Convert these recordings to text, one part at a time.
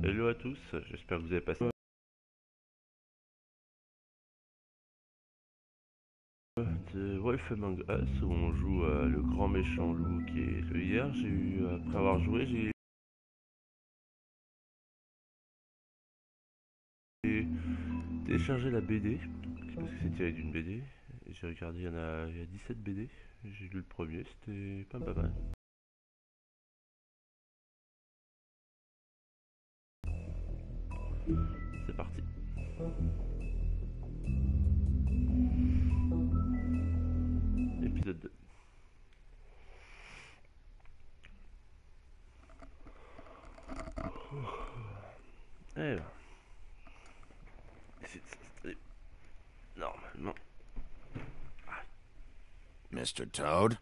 Hello à tous, j'espère que vous avez passé de Wolf Among Us où on joue le grand méchant loup qui est le hier. J'ai eu, après avoir joué, j'ai téléchargé la BD parce que c'est tiré d'une BD. J'ai regardé, il y a 17 BD. J'ai lu le premier, c'était pas mal. C'est parti. Épisode 2. Eh ben, essayer de s'installer normalement. Mr. Toad?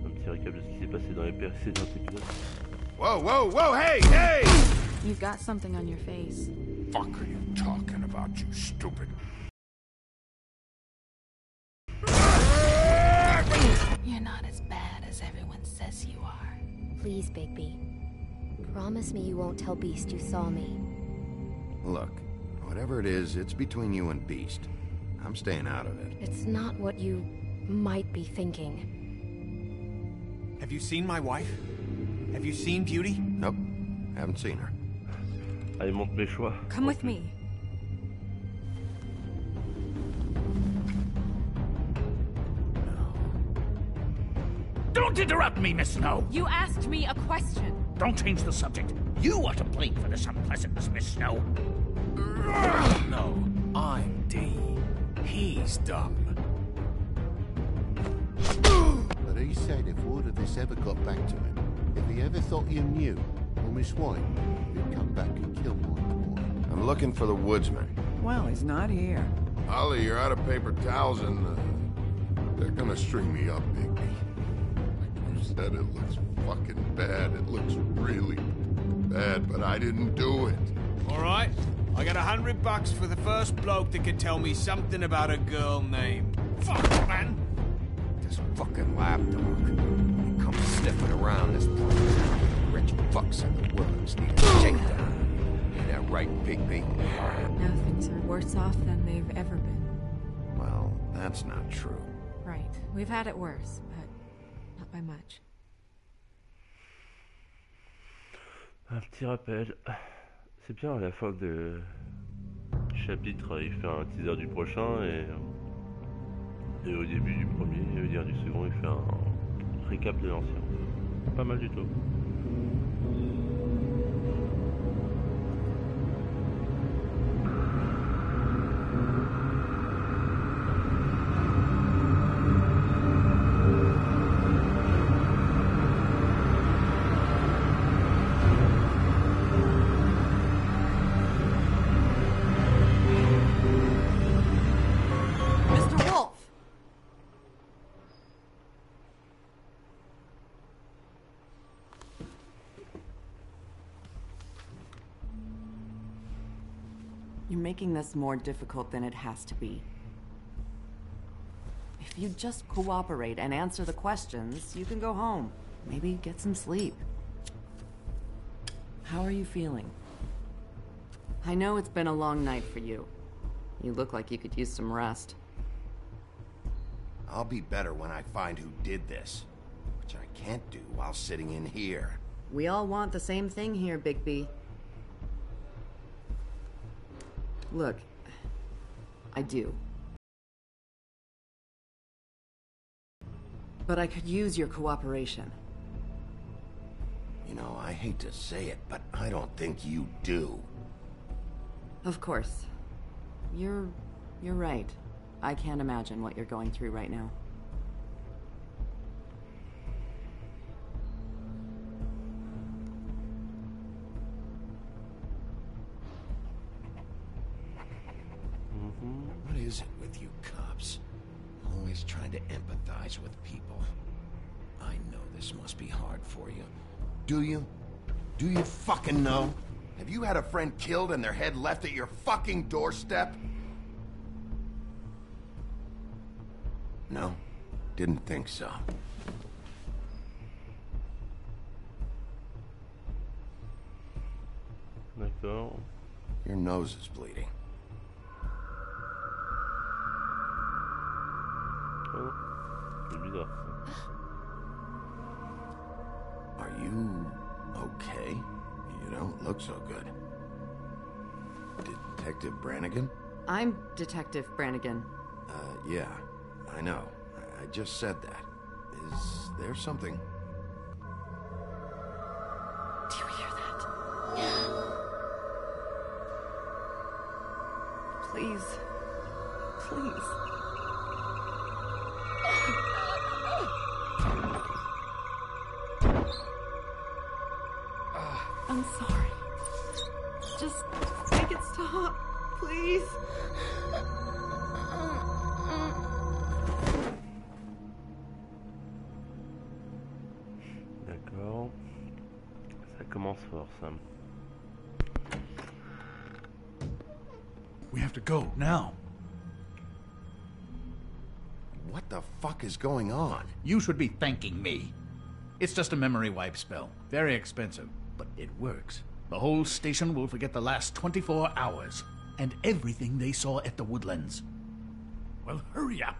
Un petit récap de ce qui s'est passé dans les précédents épisodes. Whoa, whoa, whoa, hey, hey! You've got something on your face. Fuck are you talking about, you stupid? You're not as bad as everyone says you are. Please, Bigby. Promise me you won't tell Beast you saw me. Look, whatever it is, it's between you and Beast. I'm staying out of it. It's not what you might be thinking. Have you seen my wife? Have you seen Beauty? Nope, haven't seen her. Allez, montre mes choix. Come with me. Don't interrupt me, Miss Snow! You asked me a question. Don't change the subject. You are to blame for this unpleasantness, Miss Snow. No, I'm D. He's dumb. But he said if word of this ever got back to him, if he ever thought you knew, or Miss White, he'd come back and kill my boy. I'm looking for the woodsman. Well, he's not here. Ollie, you're out of paper towels and they're gonna string me up, Bigby. Like you said, it looks fucking bad. It looks really bad, but I didn't do it. All right, I got $100 for the first bloke that can tell me something about a girl named. Fuck, man! This fucking lapdog. He comes sniffing around this place. Rich fucks in the woods need a shakedown. Ain't that right, Bigby? Now things are worse off than they've ever been. Well, that's not true. Right. We've had it worse, but not by much. Un petit rappel. C'est bien à la fin de chapitre, il fait un teaser du prochain et au début du premier, et au dire du second, il fait un récap de l'ancien. Pas mal du tout. You're making this more difficult than it has to be. If you just cooperate and answer the questions, you can go home. Maybe get some sleep. How are you feeling? I know it's been a long night for you. You look like you could use some rest. I'll be better when I find who did this, which I can't do while sitting in here. We all want the same thing here, Bigby. Look, I do. But I could use your cooperation. You know, I hate to say it, but I don't think you do. Of course. You're right. I can't imagine what you're going through right now. What is it with you cops? Always trying to empathize with people. I know this must be hard for you. Do you? Do you fucking know? Have you had a friend killed and their head left at your fucking doorstep? No, didn't think so. D'accord. Your nose is bleeding. Oh, c'est bizarre. Are you okay? You don't look so good. Detective Brannigan? I'm Detective Brannigan. Yeah, I know. I just said that. Is there something? Do you hear that? Please. Please. I'm sorry. Just make it stop, please. D'accord. Ça commence fort, ça. We have to go, now. What the fuck is going on? You should be thanking me. It's just a memory wipe spell. Very expensive, but it works. The whole station will forget the last 24 hours, and everything they saw at the Woodlands. Well, hurry up.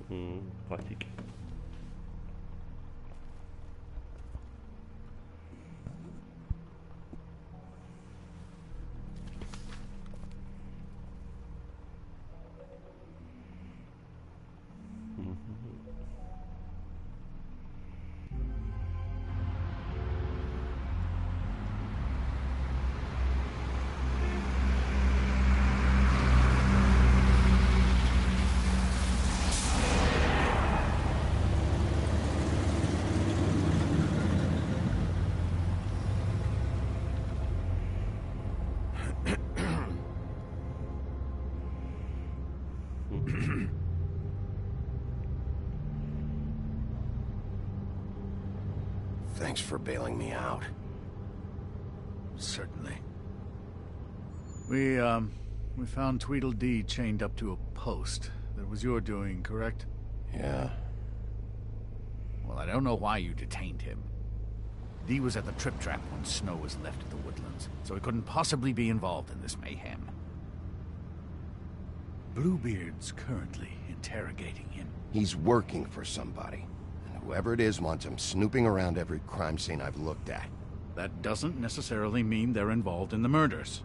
Pratique. Thanks for bailing me out. Certainly. We found Tweedledee chained up to a post. That was your doing, correct? Yeah. Well, I don't know why you detained him. Dee was at the Trip Trap when Snow was left at the Woodlands, so he couldn't possibly be involved in this mayhem. Bluebeard's currently interrogating him. He's working for somebody. And whoever it is wants him snooping around every crime scene I've looked at. That doesn't necessarily mean they're involved in the murders.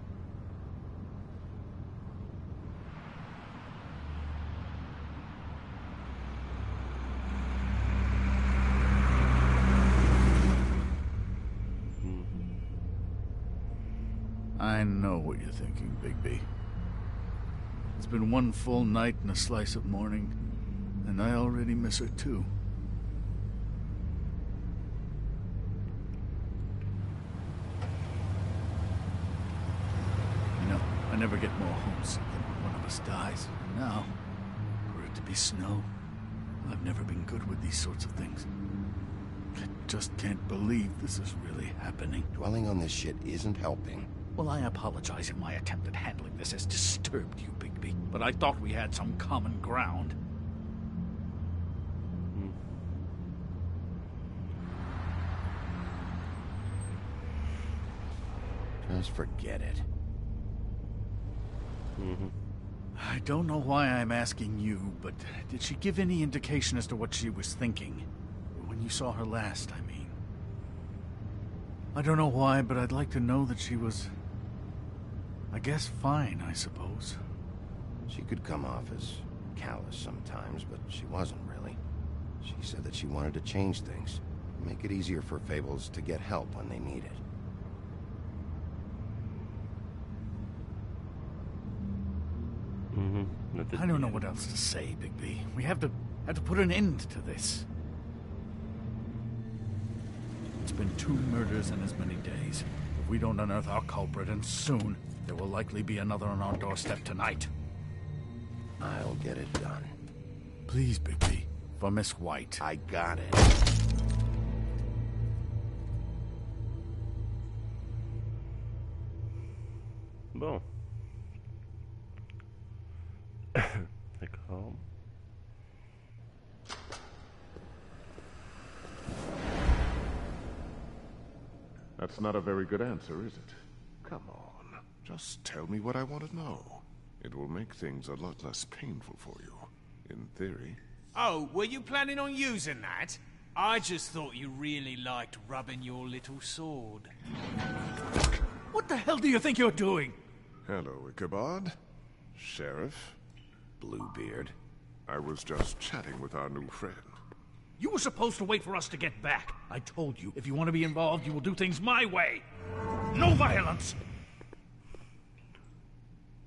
I know what you're thinking, Bigby. It's been one full night and a slice of morning, and I already miss her too. You know, I never get more homesick than when one of us dies. And now, for it to be Snow, I've never been good with these sorts of things. I just can't believe this is really happening. Dwelling on this shit isn't helping. Well, I apologize if my attempt at handling this has disturbed you, Bigby, but I thought we had some common ground. Just forget it. I don't know why I'm asking you, but did she give any indication as to what she was thinking? When you saw her last, I mean. I don't know why, but I'd like to know that she was... I guess fine, I suppose. She could come off as callous sometimes, but she wasn't really. She said that she wanted to change things, make it easier for Fables to get help when they need it. I don't know what else to say, Bigby. We have to put an end to this. It's been 2 murders in as many days. If we don't unearth our culprit, and soon, there will likely be another on our doorstep tonight. I'll get it done. Please, Bigby. for Miss White. I got it. Bon. D'accord. That's not a very good answer, is it? Come on. Just tell me what I want to know. It will make things a lot less painful for you. In theory. Oh, were you planning on using that? I just thought you really liked rubbing your little sword. What the hell do you think you're doing? Hello, Ichabod. Sheriff. Bluebeard. I was just chatting with our new friend. You were supposed to wait for us to get back. I told you, if you want to be involved, you will do things my way. No violence!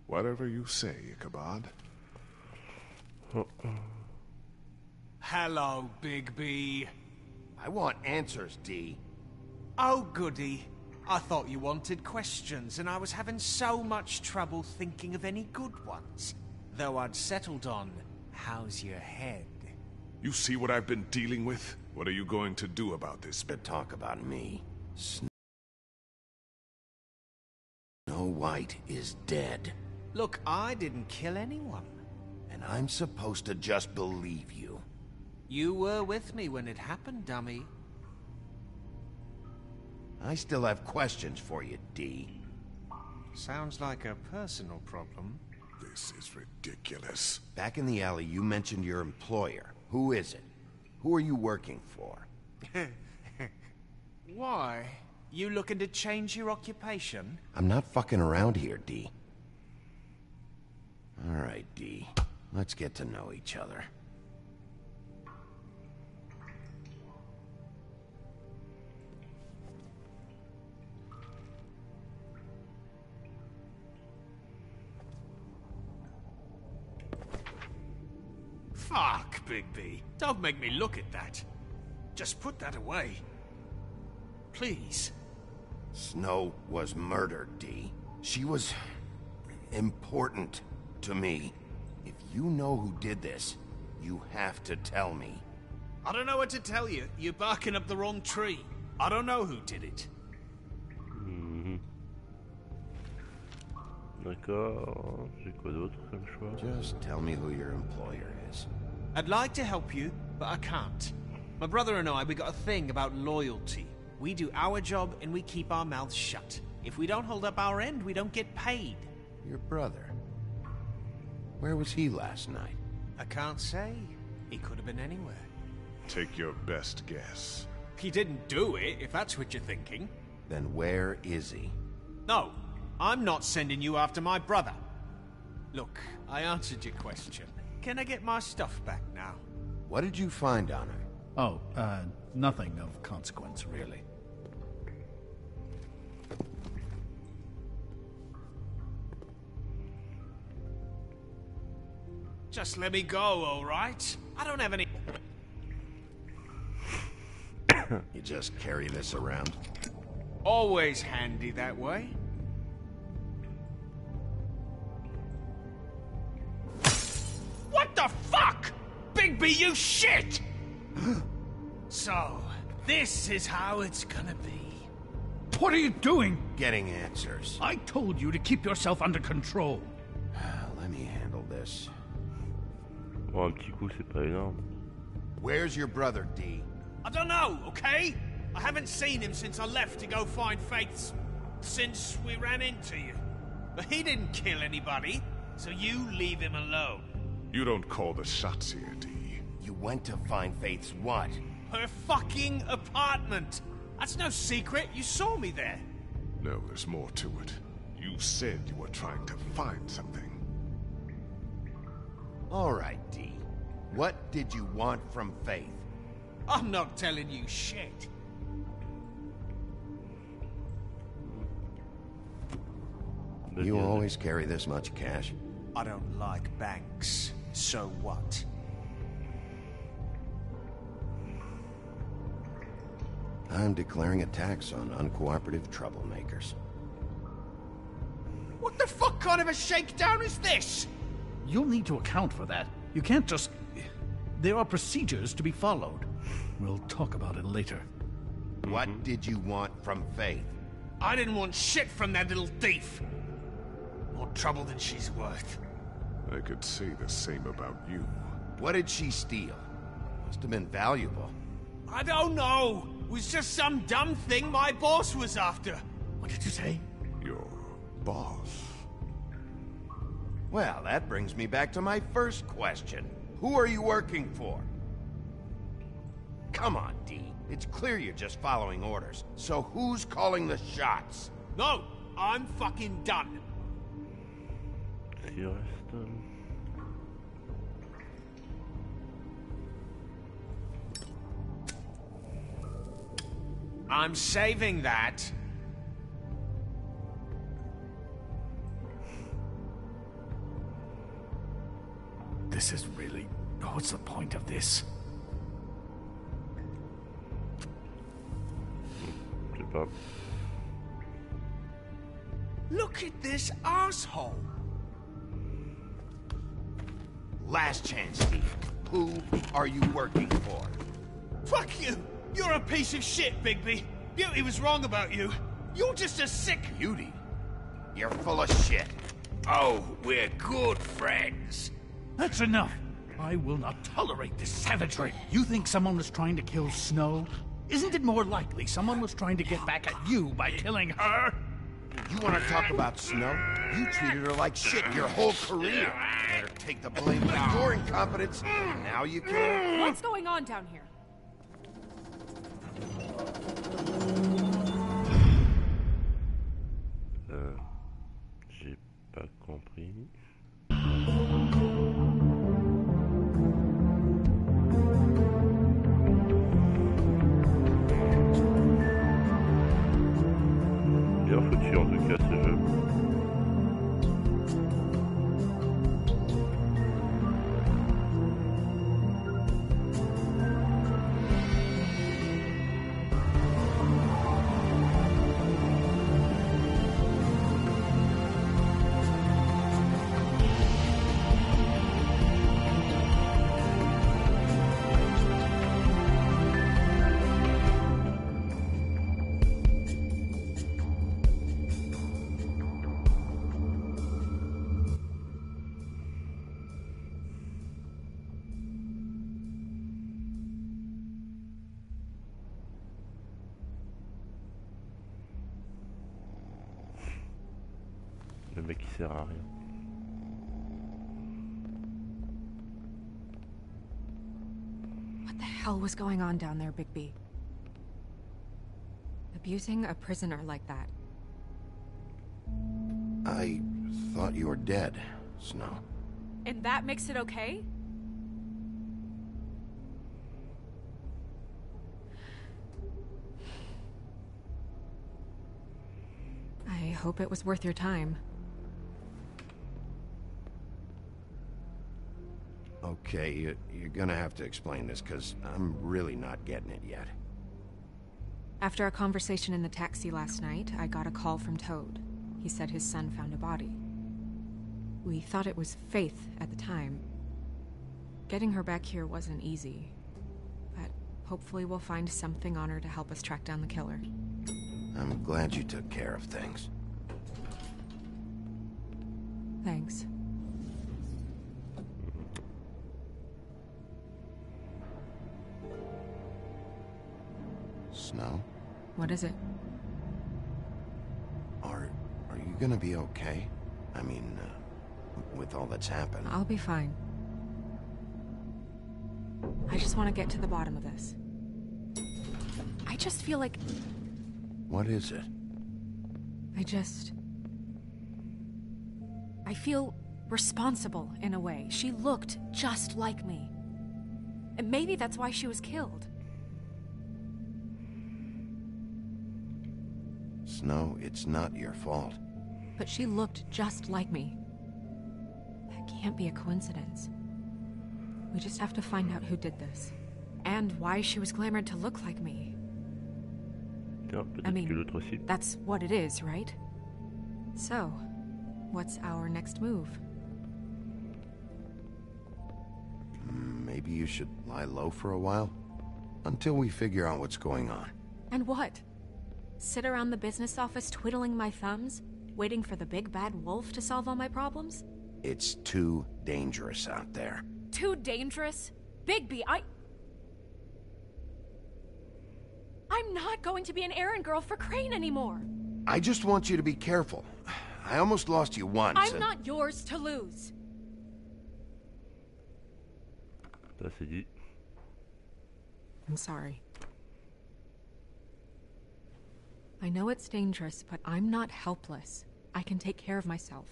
Whatever you say, Ichabod. Hello, Bigby. I want answers, D. Oh, goody. I thought you wanted questions, and I was having so much trouble thinking of any good ones. Though I'd settled on, how's your head? You see what I've been dealing with? What are you going to do about this? To talk about me. Snow White is dead. Look, I didn't kill anyone. And I'm supposed to just believe you. You were with me when it happened, dummy. I still have questions for you, D. Sounds like a personal problem. This is ridiculous. Back in the alley, you mentioned your employer. Who is it? Who are you working for? Why? You looking to change your occupation? I'm not fucking around here, D. All right, D. Let's get to know each other. Fuck, Bigby. Don't make me look at that. Just put that away. Please. Snow was murdered, D. She was important to me. If you know who did this, you have to tell me. I don't know what to tell you. You're barking up the wrong tree. I don't know who did it. D'accord. J'ai quoi d'autre comme choix? Just tell me who your employer is. I'd like to help you, but I can't. My brother and I, we got a thing about loyalty. We do our job and we keep our mouths shut. If we don't hold up our end, we don't get paid. Your brother? Where was he last night? I can't say. He could have been anywhere. Take your best guess. He didn't do it, if that's what you're thinking. Then where is he? No, I'm not sending you after my brother. Look, I answered your question. Can I get my stuff back now? What did you find on her? Oh, nothing of consequence, really. Just let me go, all right? I don't have any... You just carry this around? Always handy that way. What the fuck? Bigby, you shit! So, this is how it's gonna be. What are you doing? Getting answers. I told you to keep yourself under control. Let me handle this. Bon, un petit coup, c'est pas énorme. Where's your brother, D? I don't know, okay? I haven't seen him since I left to go find Faith's... since we ran into you. But he didn't kill anybody, so you leave him alone. You don't call the shots here, D. You went to find Faith's what? Her fucking apartment! That's no secret, you saw me there. No, there's more to it. You said you were trying to find something. All right, D. What did you want from Faith? I'm not telling you shit. You always carry this much cash? I don't like banks. So what? I'm declaring a tax on uncooperative troublemakers. What the fuck kind of a shakedown is this? You'll need to account for that. You can't just... There are procedures to be followed. We'll talk about it later. What did you want from Faith? I didn't want shit from that little thief. More trouble than she's worth. I could say the same about you. What did she steal? Must have been valuable. I don't know. It was just some dumb thing my boss was after. What did you say? Your boss. Well, that brings me back to my first question. Who are you working for? Come on, D. It's clear you're just following orders. So who's calling the shots? No, I'm fucking done. Il reste... I'm saving that. This is really... What's the point of this? Je sais pas. Look at this asshole. Last chance, Steve. Who are you working for? Fuck you! You're a piece of shit, Bigby. Beauty was wrong about you. You're just a sick... Beauty? You're full of shit. Oh, we're good friends. That's enough. I will not tolerate this savagery. You think someone was trying to kill Snow? Isn't it more likely someone was trying to get back at you by killing her? You want to talk about Snow? You treated her like shit your whole career. Let her take the blame for your incompetence. Now you can. What's going on down here? J'ai pas compris. Bien foutu en tout cas ce jeu. Le mec qui sert à rien. What the hell was going on down there, Bigby? Abusing a prisoner like that. I thought you were dead, Snow. And that makes it okay? I hope it was worth your time. Okay, you're gonna have to explain this, because I'm really not getting it yet. After our conversation in the taxi last night, I got a call from Toad. He said his son found a body. We thought it was Faith at the time. Getting her back here wasn't easy, but hopefully we'll find something on her to help us track down the killer. I'm glad you took care of things. Thanks. Snow? What is it? Are you gonna be okay? I mean, with all that's happened. I'll be fine. I just want to get to the bottom of this. I just feel like... What is it? I feel responsible in a way. She looked just like me. And maybe that's why she was killed. Snow, it's not your fault. But she looked just like me. That can't be a coincidence. We just have to find out who did this. And why she was glamored to look like me. I mean, that's what it is, right? So, what's our next move? maybe you should lie low for a while? Until we figure out what's going on. And what? Sit around the business office twiddling my thumbs, waiting for the big bad wolf to solve all my problems? It's too dangerous out there. Too dangerous? Bigby, I'm not going to be an errand girl for Crane anymore. I just want you to be careful. I almost lost you once. I'm not yours to lose. Ça c'est dit. I'm sorry. I know it's dangerous, but I'm not helpless. I can take care of myself.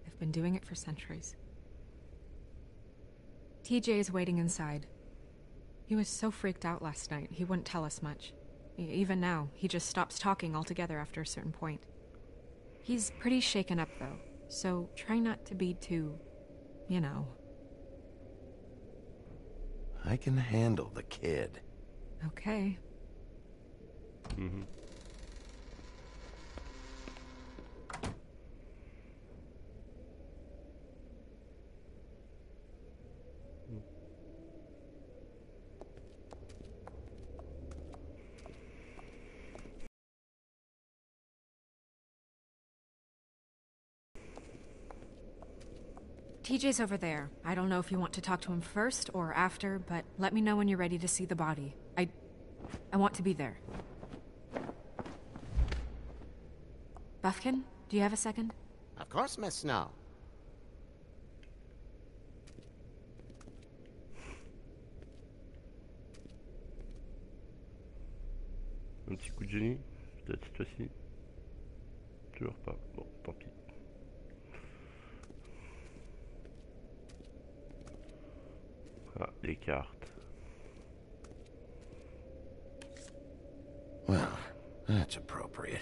I've been doing it for centuries. TJ is waiting inside. He was so freaked out last night, he wouldn't tell us much. Even now, he just stops talking altogether after a certain point. He's pretty shaken up, though, so try not to be too, you know. I can handle the kid. Okay. Mhm. TJ's over there. I don't know if you want to talk to him first or after, but let me know when you're ready to see the body. I want to be there. Buffkin, do you have a second? Of course, Miss Snow. Un petit coup de génie, peut-être cette fois-ci. Toujours pas. Bon, tant pis. Ah, les cartes. Well, that's appropriate.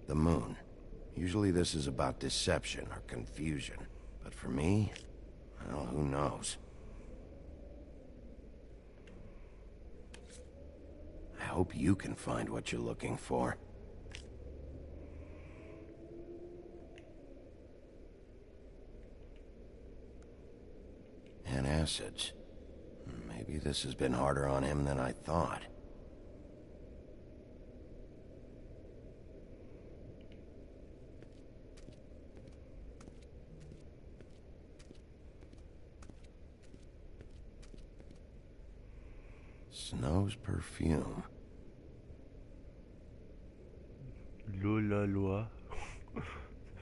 The moon. Usually this is about deception or confusion. But for me, well, who knows? I hope you can find what you're looking for. Acids. Maybe this has been harder on him than I thought. Snow's perfume. Lola Loa. Ça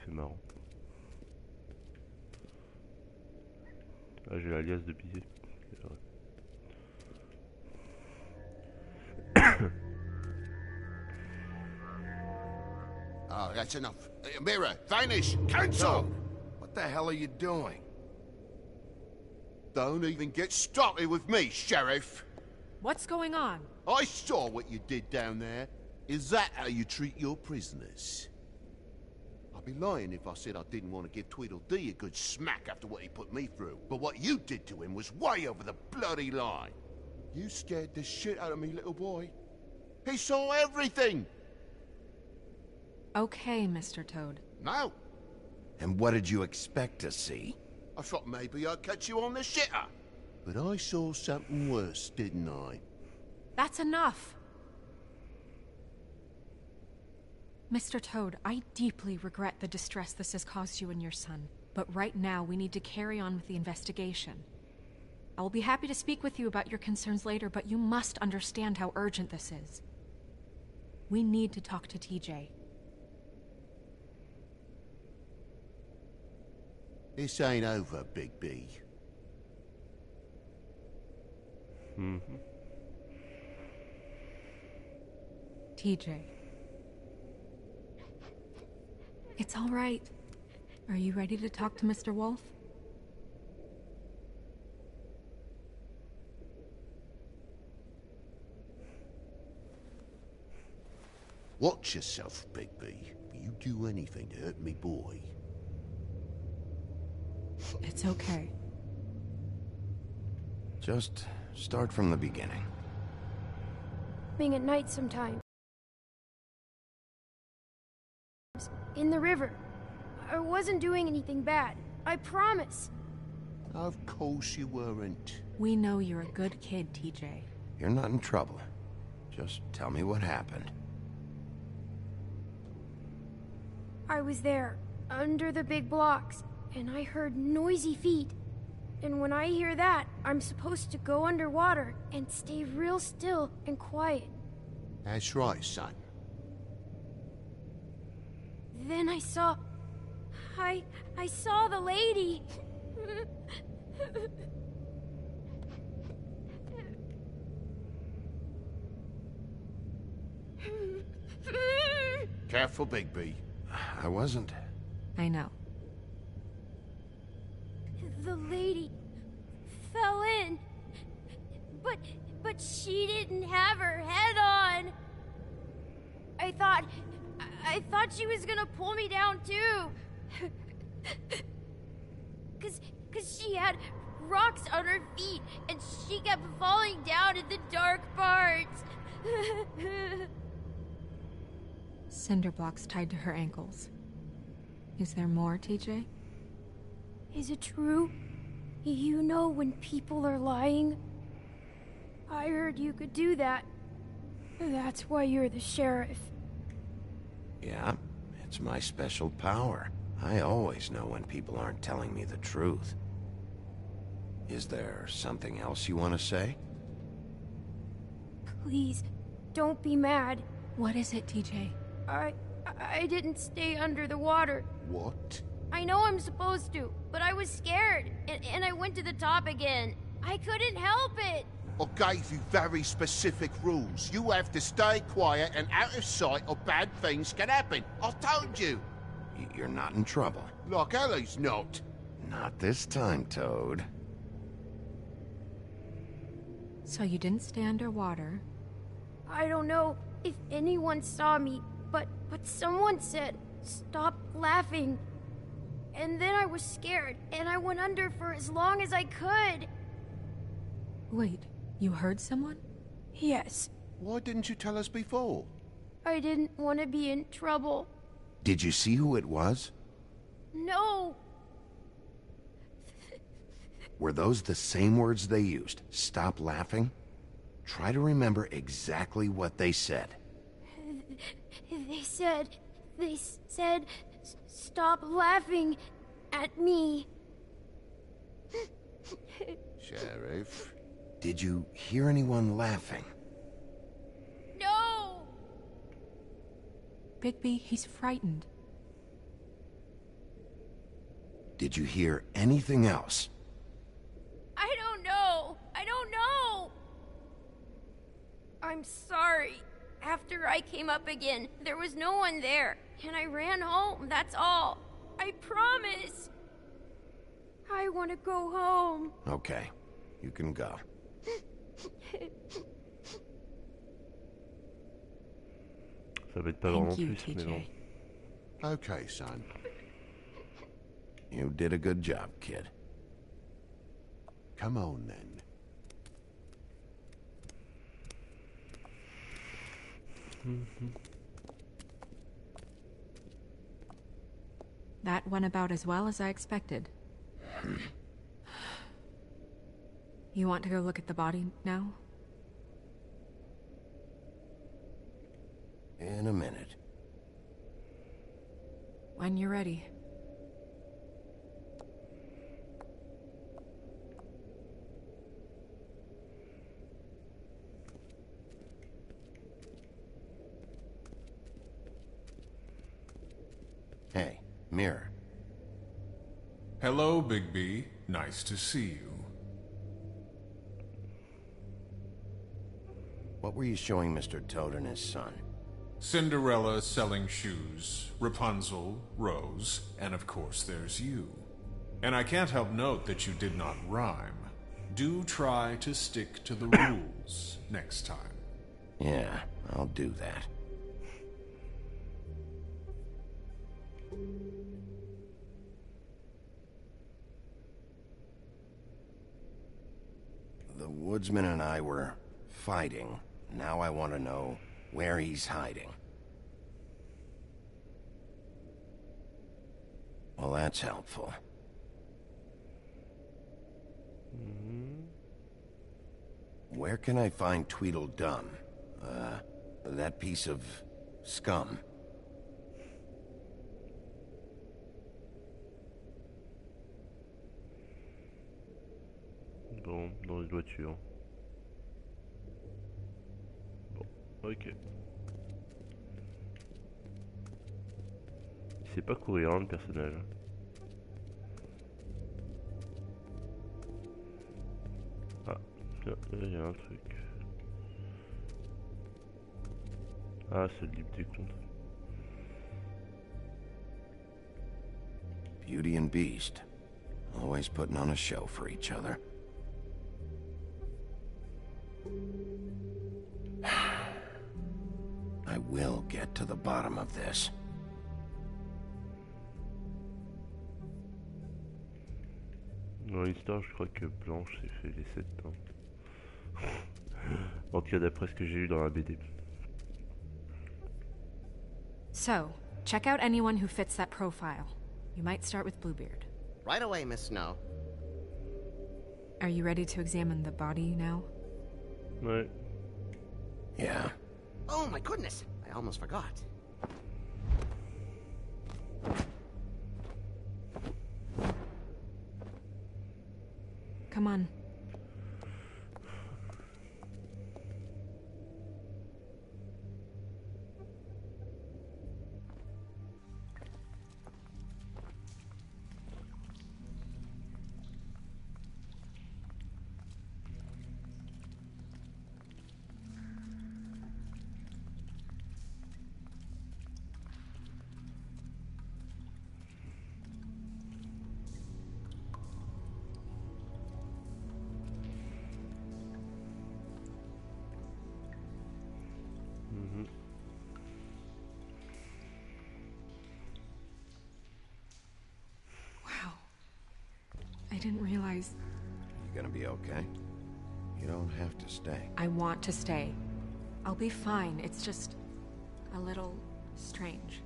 fait marrant. Ah, j'ai l'alias de billets. Oh, that's enough. Mirror, vanish, cancel! What the hell are you doing? Don't even get started with me, Sheriff. What's going on? I saw what you did down there. Is that how you treat your prisoners? I'd be lying if I said I didn't want to give Tweedledee a good smack after what he put me through. But what you did to him was way over the bloody line. You scared the shit out of me, little boy. He saw everything. Okay, Mr. Toad. No. And what did you expect to see? I thought maybe I'd catch you on the shitter. But I saw something worse, didn't I? That's enough. Mr. Toad, I deeply regret the distress this has caused you and your son. But right now, we need to carry on with the investigation. I will be happy to speak with you about your concerns later, but you must understand how urgent this is. We need to talk to TJ. This ain't over, Big B. Mm-hmm. TJ. It's all right. Are you ready to talk to Mr. Wolf? Watch yourself, Big B. You do anything to hurt me, boy. It's okay. Just start from the beginning. Being at night sometime. in the river. I wasn't doing anything bad. I promise. Of course you weren't. We know you're a good kid, TJ. You're not in trouble. Just tell me what happened. I was there, under the big blocks, and I heard noisy feet. And when I hear that, I'm supposed to go underwater and stay real still and quiet. That's right, son. Then I saw the lady. Careful, Bigby. I wasn't. I know. The lady fell in. But she didn't have her head on. I thought she was gonna pull me down too. Cause she had rocks on her feet and she kept falling down in the dark parts. Cinder blocks tied to her ankles. Is there more, TJ? Is it true? You know when people are lying? I heard you could do that. That's why you're the sheriff. Yeah, it's my special power. I always know when people aren't telling me the truth. Is there something else you want to say? Please, don't be mad. What is it, TJ? I didn't stay under the water. What? I know I'm supposed to, but I was scared, and I went to the top again. I couldn't help it. I gave you very specific rules. You have to stay quiet and out of sight or bad things can happen. I told you. You're not in trouble. Like Ellie's not. Not this time, Toad. So you didn't stay underwater? I don't know if anyone saw me, but someone said, "Stop laughing." And then I was scared, and I went under for as long as I could. Wait, you heard someone? Yes. Why didn't you tell us before? I didn't want to be in trouble. Did you see who it was? No. Were those the same words they used? Stop laughing? Try to remember exactly what they said. They said, "Stop laughing at me." Sheriff? Did you hear anyone laughing? No! Bigby, he's frightened. Did you hear anything else? I don't know. I'm sorry. After I came up again, there was no one there, and I ran home, that's all. I promise. I want to go home. Okay, you can go. Ça va être pas vraiment Thank you, plus, mais bon. TJ. Okay, son. You did a good job, kid. Come on, then. That went about as well as I expected. You want to go look at the body now? In a minute. When you're ready. Hey, Mirror. Hello, Bigby. Nice to see you. What were you showing Mr. Toad and his son? Cinderella selling shoes, Rapunzel, Rose, and of course there's you. And I can't help note that you did not rhyme. Do try to stick to the rules next time. Yeah, I'll do that. The woodsman and I were fighting. Now I want to know where he's hiding. Well, that's helpful. Where can I find Tweedledum? That piece of scum. Bon, dans les voitures. Bon, ok. Il sait pas courir, hein, le personnage. Ah, tiens, là, il y a un truc. Ah, c'est le livre des comptes. Beauty and Beast. Always putting on a show for each other. I will get to the bottom of this. Dans l'histoire, je crois que Blanche s'est fait les 7 ans. En tout cas, d'après ce que j'ai eu dans la BD. So, check out anyone who fits that profile. You might start with Bluebeard. Right away, Miss Snow. Are you ready to examine the body now? Ouais. Yeah. Oh my goodness, I almost forgot. Come on. Wow. I didn't realize... You gonna be okay? You don't have to stay. I want to stay. I'll be fine. It's just a little strange.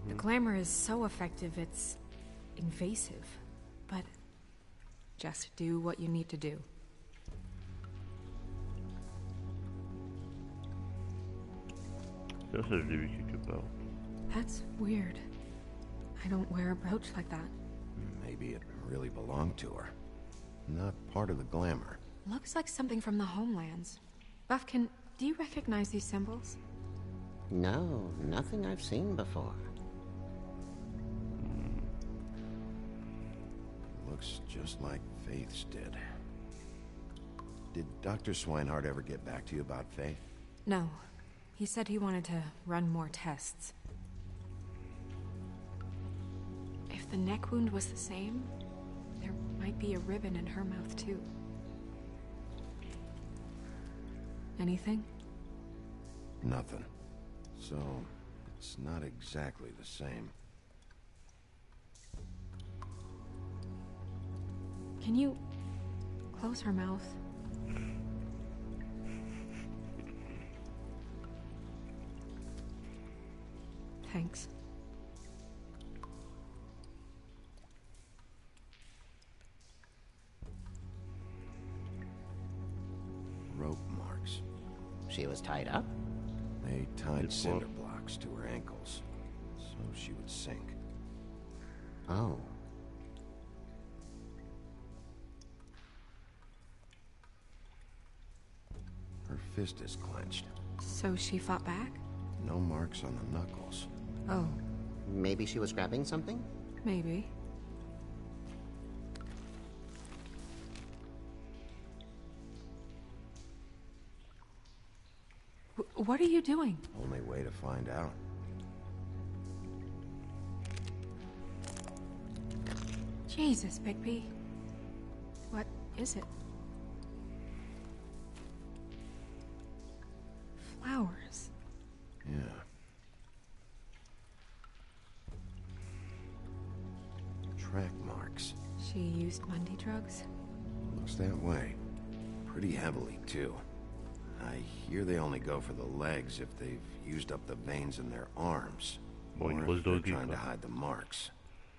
The glamour is so effective, it's invasive. But just do what you need to do. Ça, je l'ai vu quelque part. That's weird. I don't wear a brooch like that. Maybe it really belonged to her. Not part of the glamour. Looks like something from the homelands. Buffkin, do you recognize these symbols? No, nothing I've seen before. Looks just like Faith's did. Did Dr. Swinehart ever get back to you about Faith? No. He said he wanted to run more tests. If the neck wound was the same, there might be a ribbon in her mouth too. Anything? Nothing. So, it's not exactly the same. Can you close her mouth? Thanks. Rope marks. She was tied up? They tied cinder blocks to her ankles, so she would sink. Oh. Her fist is clenched. So she fought back? No marks on the knuckles. Oh. Maybe she was grabbing something? Maybe. What are you doing? Only way to find out. Jesus, Bigby. What is it? Flowers. Yeah. Track marks. She used Mundy drugs? Looks that way. Pretty heavily, too. I hear they only go for the legs if they've used up the veins in their arms. Bon, une Or grosse if they're drogue, trying quoi. to hide the marks.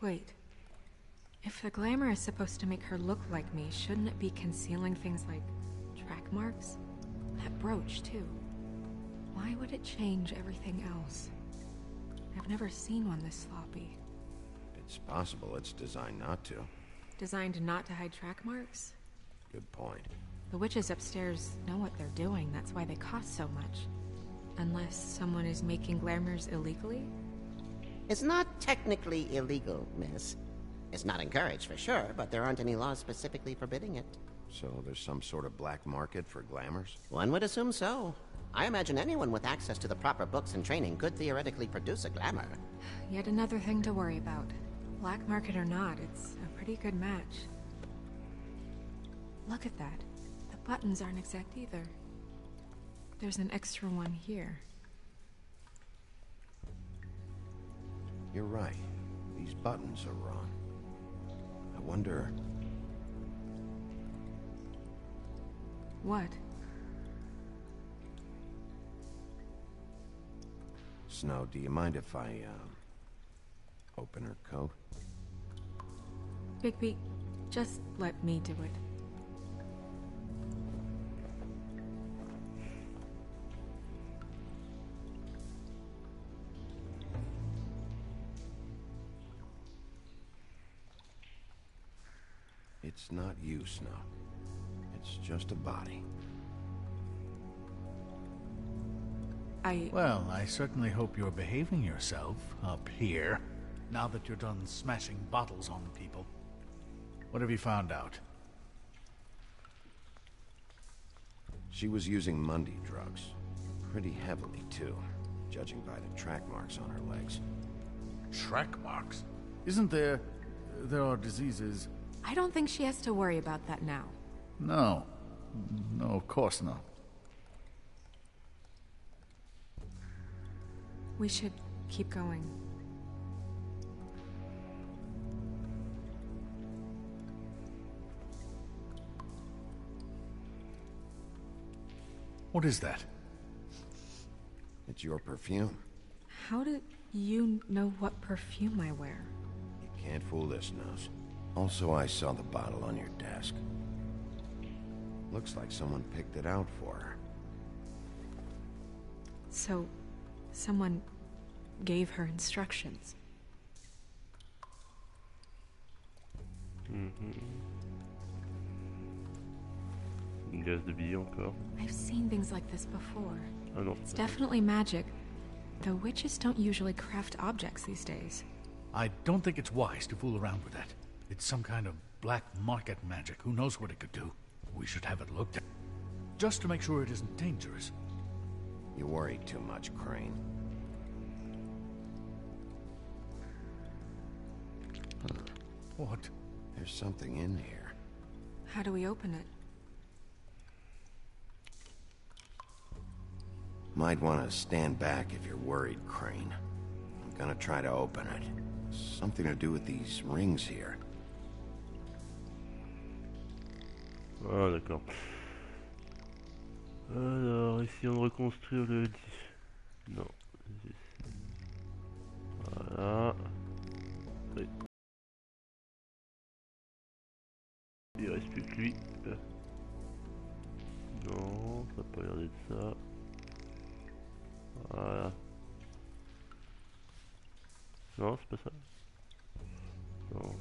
Wait. If the glamour is supposed to make her look like me, shouldn't it be concealing things like track marks? That brooch, too. Why would it change everything else? I've never seen one this sloppy. It's possible it's designed not to. Designed not to hide track marks? Good point. The witches upstairs know what they're doing, that's why they cost so much. Unless someone is making glamours illegally? It's not technically illegal, miss. It's not encouraged for sure, but there aren't any laws specifically forbidding it. So there's some sort of black market for glamours? One would assume so. I imagine anyone with access to the proper books and training could theoretically produce a glamour. Yet another thing to worry about. Black market or not, it's a pretty good match. Look at that. The buttons aren't exact either. There's an extra one here. You're right. These buttons are wrong. I wonder... What? Snow, do you mind if I, open her coat? Bigby, just let me do it. It's not you, Snow. It's just a body. Well, I certainly hope you're behaving yourself up here, now that you're done smashing bottles on people. What have you found out? She was using Mundy drugs. Pretty heavily, too, judging by the track marks on her legs. Track marks? Isn't there... there are diseases... I don't think she has to worry about that now. No. No, of course not. We should keep going. What is that? It's your perfume. How do you know what perfume I wear? You can't fool this nose. Also, I saw the bottle on your desk. Looks like someone picked it out for her. So, someone gave her instructions. Une glace de billets encore. I've seen things like this before. Ah non. It's definitely magic. The witches don't usually craft objects these days. I don't think it's wise to fool around with that. It's some kind of black market magic. Who knows what it could do? We should have it looked at. Just to make sure it isn't dangerous. You worry too much, Crane. Huh. What? There's something in here. How do we open it? Might want to stand back if you're worried, Crane. I'm gonna try to open it. Something to do with these rings here. Ah d'accord. Alors, essayons de reconstruire le... Non. Voilà. Oui. Il reste plus que lui. Non, ça n'a pas l'air d'être ça. Voilà. Non, c'est pas ça. Non.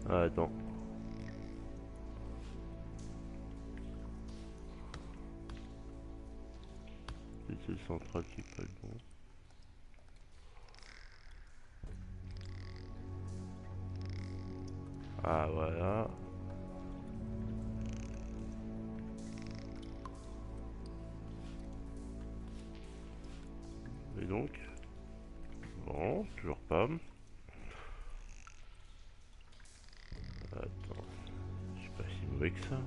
Ah, attends. C'est le central qui est pas le bon. Ah, voilà. Et donc, bon, toujours pas. Attends, je suis pas si mauvais que ça.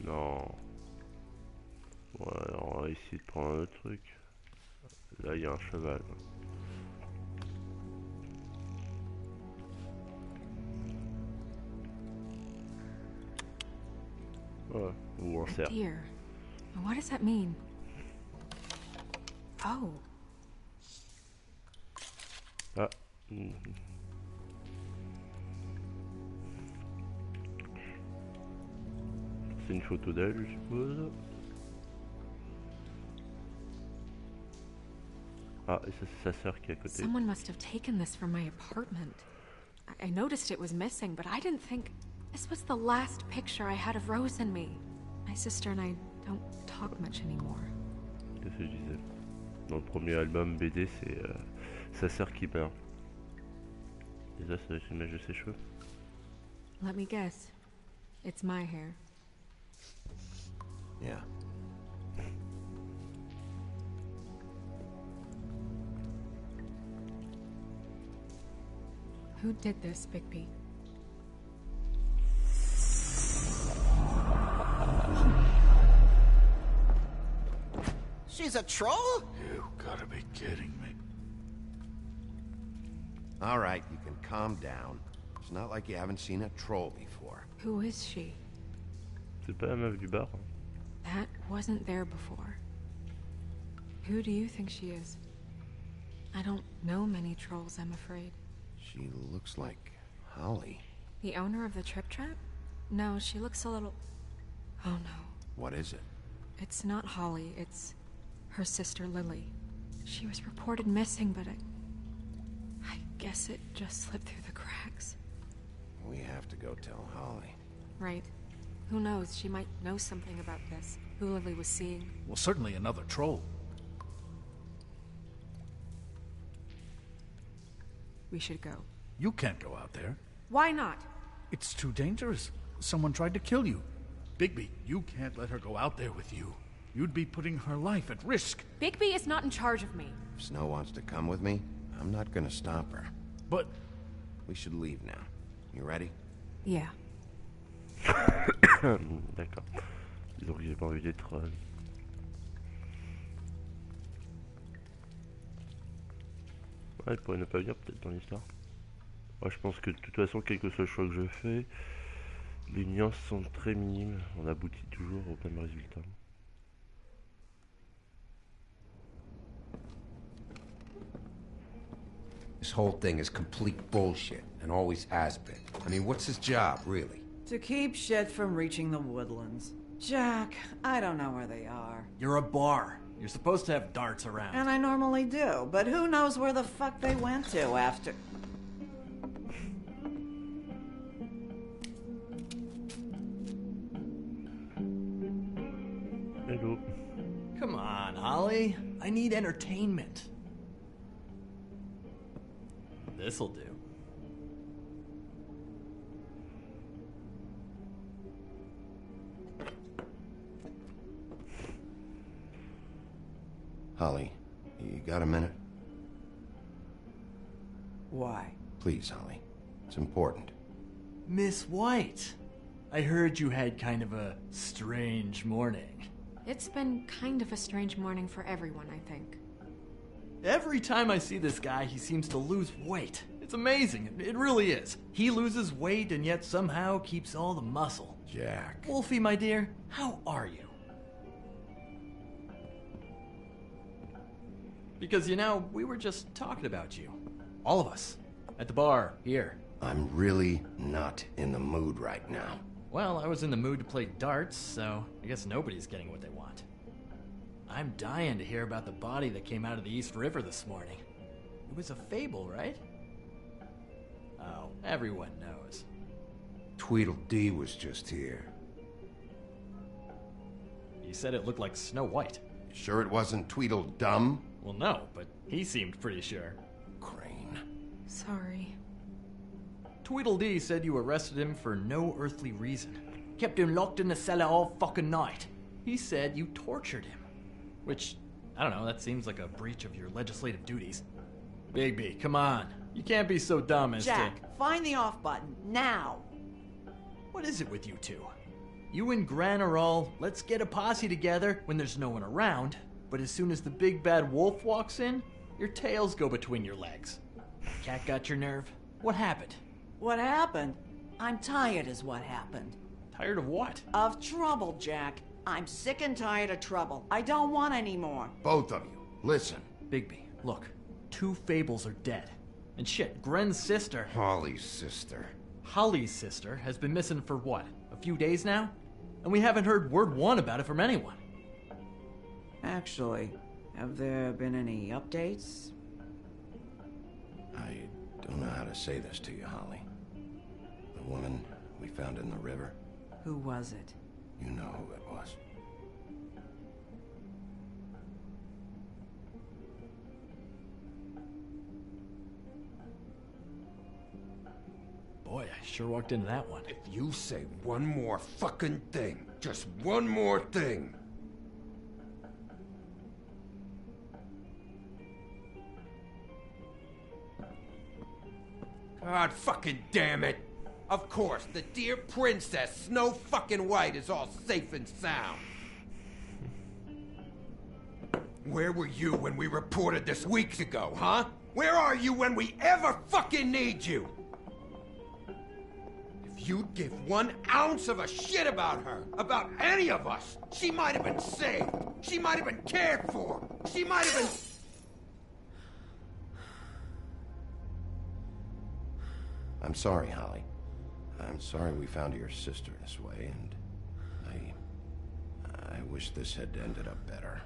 Non. Bon, alors on va essayer de prendre un autre truc. Là, il y a un cheval. Ouais, ou un cerf. Deer. What does that mean? Oh. Ah. C'est une photo d'elle, je suppose. Ah, et ça c'est sa sœur qui est à côté. Someone must have taken this from my apartment. I noticed it was missing, but I didn't think this was the last picture I had of Rose and me. My sister and I don't talk much anymore. Qu'est-ce que je disais? Dans le premier album BD, c'est sa sœur qui meurt. Et ça, c'est une image de ses cheveux. Let me guess. It's my hair. Yeah. Who did this, Bigby? She's a troll? You gotta be kidding me. All right, you can calm down. It's not like you haven't seen a troll before. Who is she? C'est pas la meuf du bar. That wasn't there before. Who do you think she is? I don't know many trolls, I'm afraid. She looks like Holly. The owner of the Trip Trap? No, she looks a little... Oh no. What is it? It's not Holly, it's her sister Lily. She was reported missing, but I guess it just slipped through the cracks. We have to go tell Holly. Right. Who knows, she might know something about this. Who Lily was seeing. Well, certainly another troll. We should go. You can't go out there. Why not? It's too dangerous. Someone tried to kill you. Bigby, you can't let her go out there with you. You'd be putting her life at risk. Bigby is not in charge of me. If Snow wants to come with me, I'm not gonna stop her. But... We should leave now. You ready? Yeah. D'accord. Disons que j'ai pas envie d'être... Ouais, il pourrait ne pas venir peut-être dans l'histoire. Moi je pense que de toute façon, quel que soit le choix que je fais, les nuances sont très minimes. On aboutit toujours au même résultat. This whole thing is complete bullshit, and always has been. I mean, what's his job, really? To keep shit from reaching the woodlands. Jack, I don't know where they are. You're a bar. You're supposed to have darts around. And I normally do, but who knows where the fuck they went to after... Hello. Come on, Holly. I need entertainment. This'll do. Holly, you got a minute? Why? Please, Holly. It's important. Miss White, I heard you had kind of a strange morning. It's been kind of a strange morning for everyone, I think. Every time I see this guy, he seems to lose weight. It's amazing. It really is. He loses weight and yet somehow keeps all the muscle. Jack. Wolfie, my dear, how are you? Because, you know, we were just talking about you. All of us. At the bar, here. I'm really not in the mood right now. Well, I was in the mood to play darts, so I guess nobody's getting what they want. I'm dying to hear about the body that came out of the East River this morning. It was a fable, right? Oh, everyone knows. Tweedledee was just here. He said it looked like Snow White. Sure it wasn't Tweedledum? Well, no, but he seemed pretty sure. Crane. Sorry. Tweedledee said you arrested him for no earthly reason. Kept him locked in the cellar all fucking night. He said you tortured him. Which, I don't know, that seems like a breach of your legislative duties. Bigby, come on. You can't be so dumb as Jack, find the off button, now! What is it with you two? You and Gran are all, let's get a posse together when there's no one around, but as soon as the big bad wolf walks in, your tails go between your legs. Cat got your nerve? What happened? What happened? I'm tired is what happened. Tired of what? Of trouble, Jack. I'm sick and tired of trouble. I don't want any more. Both of you, listen. Bigby, look. 2 Fables are dead. And shit, Gren's sister... Holly's sister. Holly's sister has been missing for what? A few days now? And we haven't heard word one about it from anyone. Actually, have there been any updates? I don't know how to say this to you, Holly. The woman we found in the river. Who was it? You know who it was. Boy, I sure walked into that one. If you say one more fucking thing, just one more thing. God fucking damn it! Of course, the dear Princess Snow fucking White is all safe and sound. Where were you when we reported this weeks ago, huh? Where are you when we ever fucking need you? If you'd give 1 ounce of a shit about her, about any of us, she might have been saved. She might have been cared for. She might have been... I'm sorry, Holly. I'm sorry we found your sister this way, and I wish this had ended up better.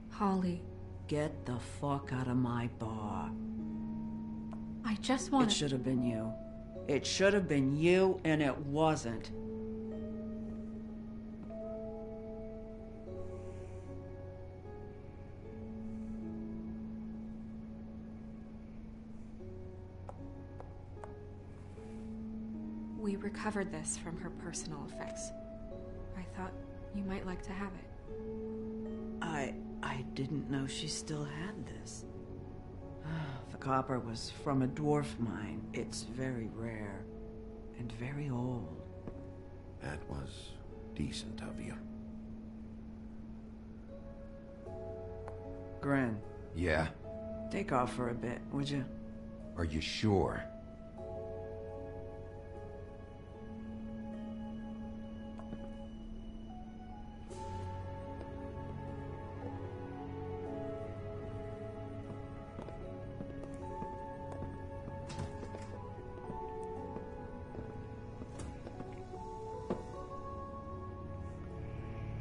Holly. Get the fuck out of my bar. I just want It should have been you. It should have been you, and it wasn't. We recovered this from her personal effects. I thought you might like to have it. I didn't know she still had this. The copper was from a dwarf mine. It's very rare and very old. That was decent of you. Gren. Yeah? Take off for a bit, would you? Are you sure?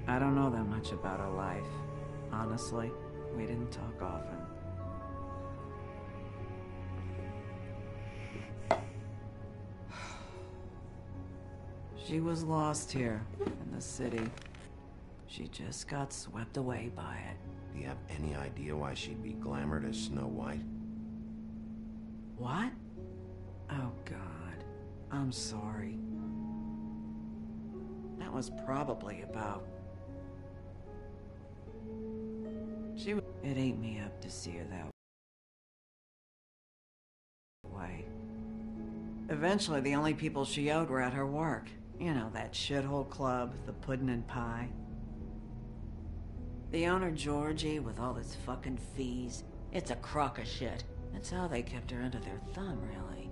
I don't know that much about her life. Honestly, we didn't talk often. She was lost here in the city. She just got swept away by it. Do you have any idea why she'd be glamored as Snow White? What? Oh, God. I'm sorry. That was probably about... It ate me up to see her that way. Eventually, the only people she owed were at her work. You know, that shithole club, the Puddin' and Pie. The owner, Georgie, with all his fucking fees. It's a crock of shit. That's how they kept her under their thumb, really.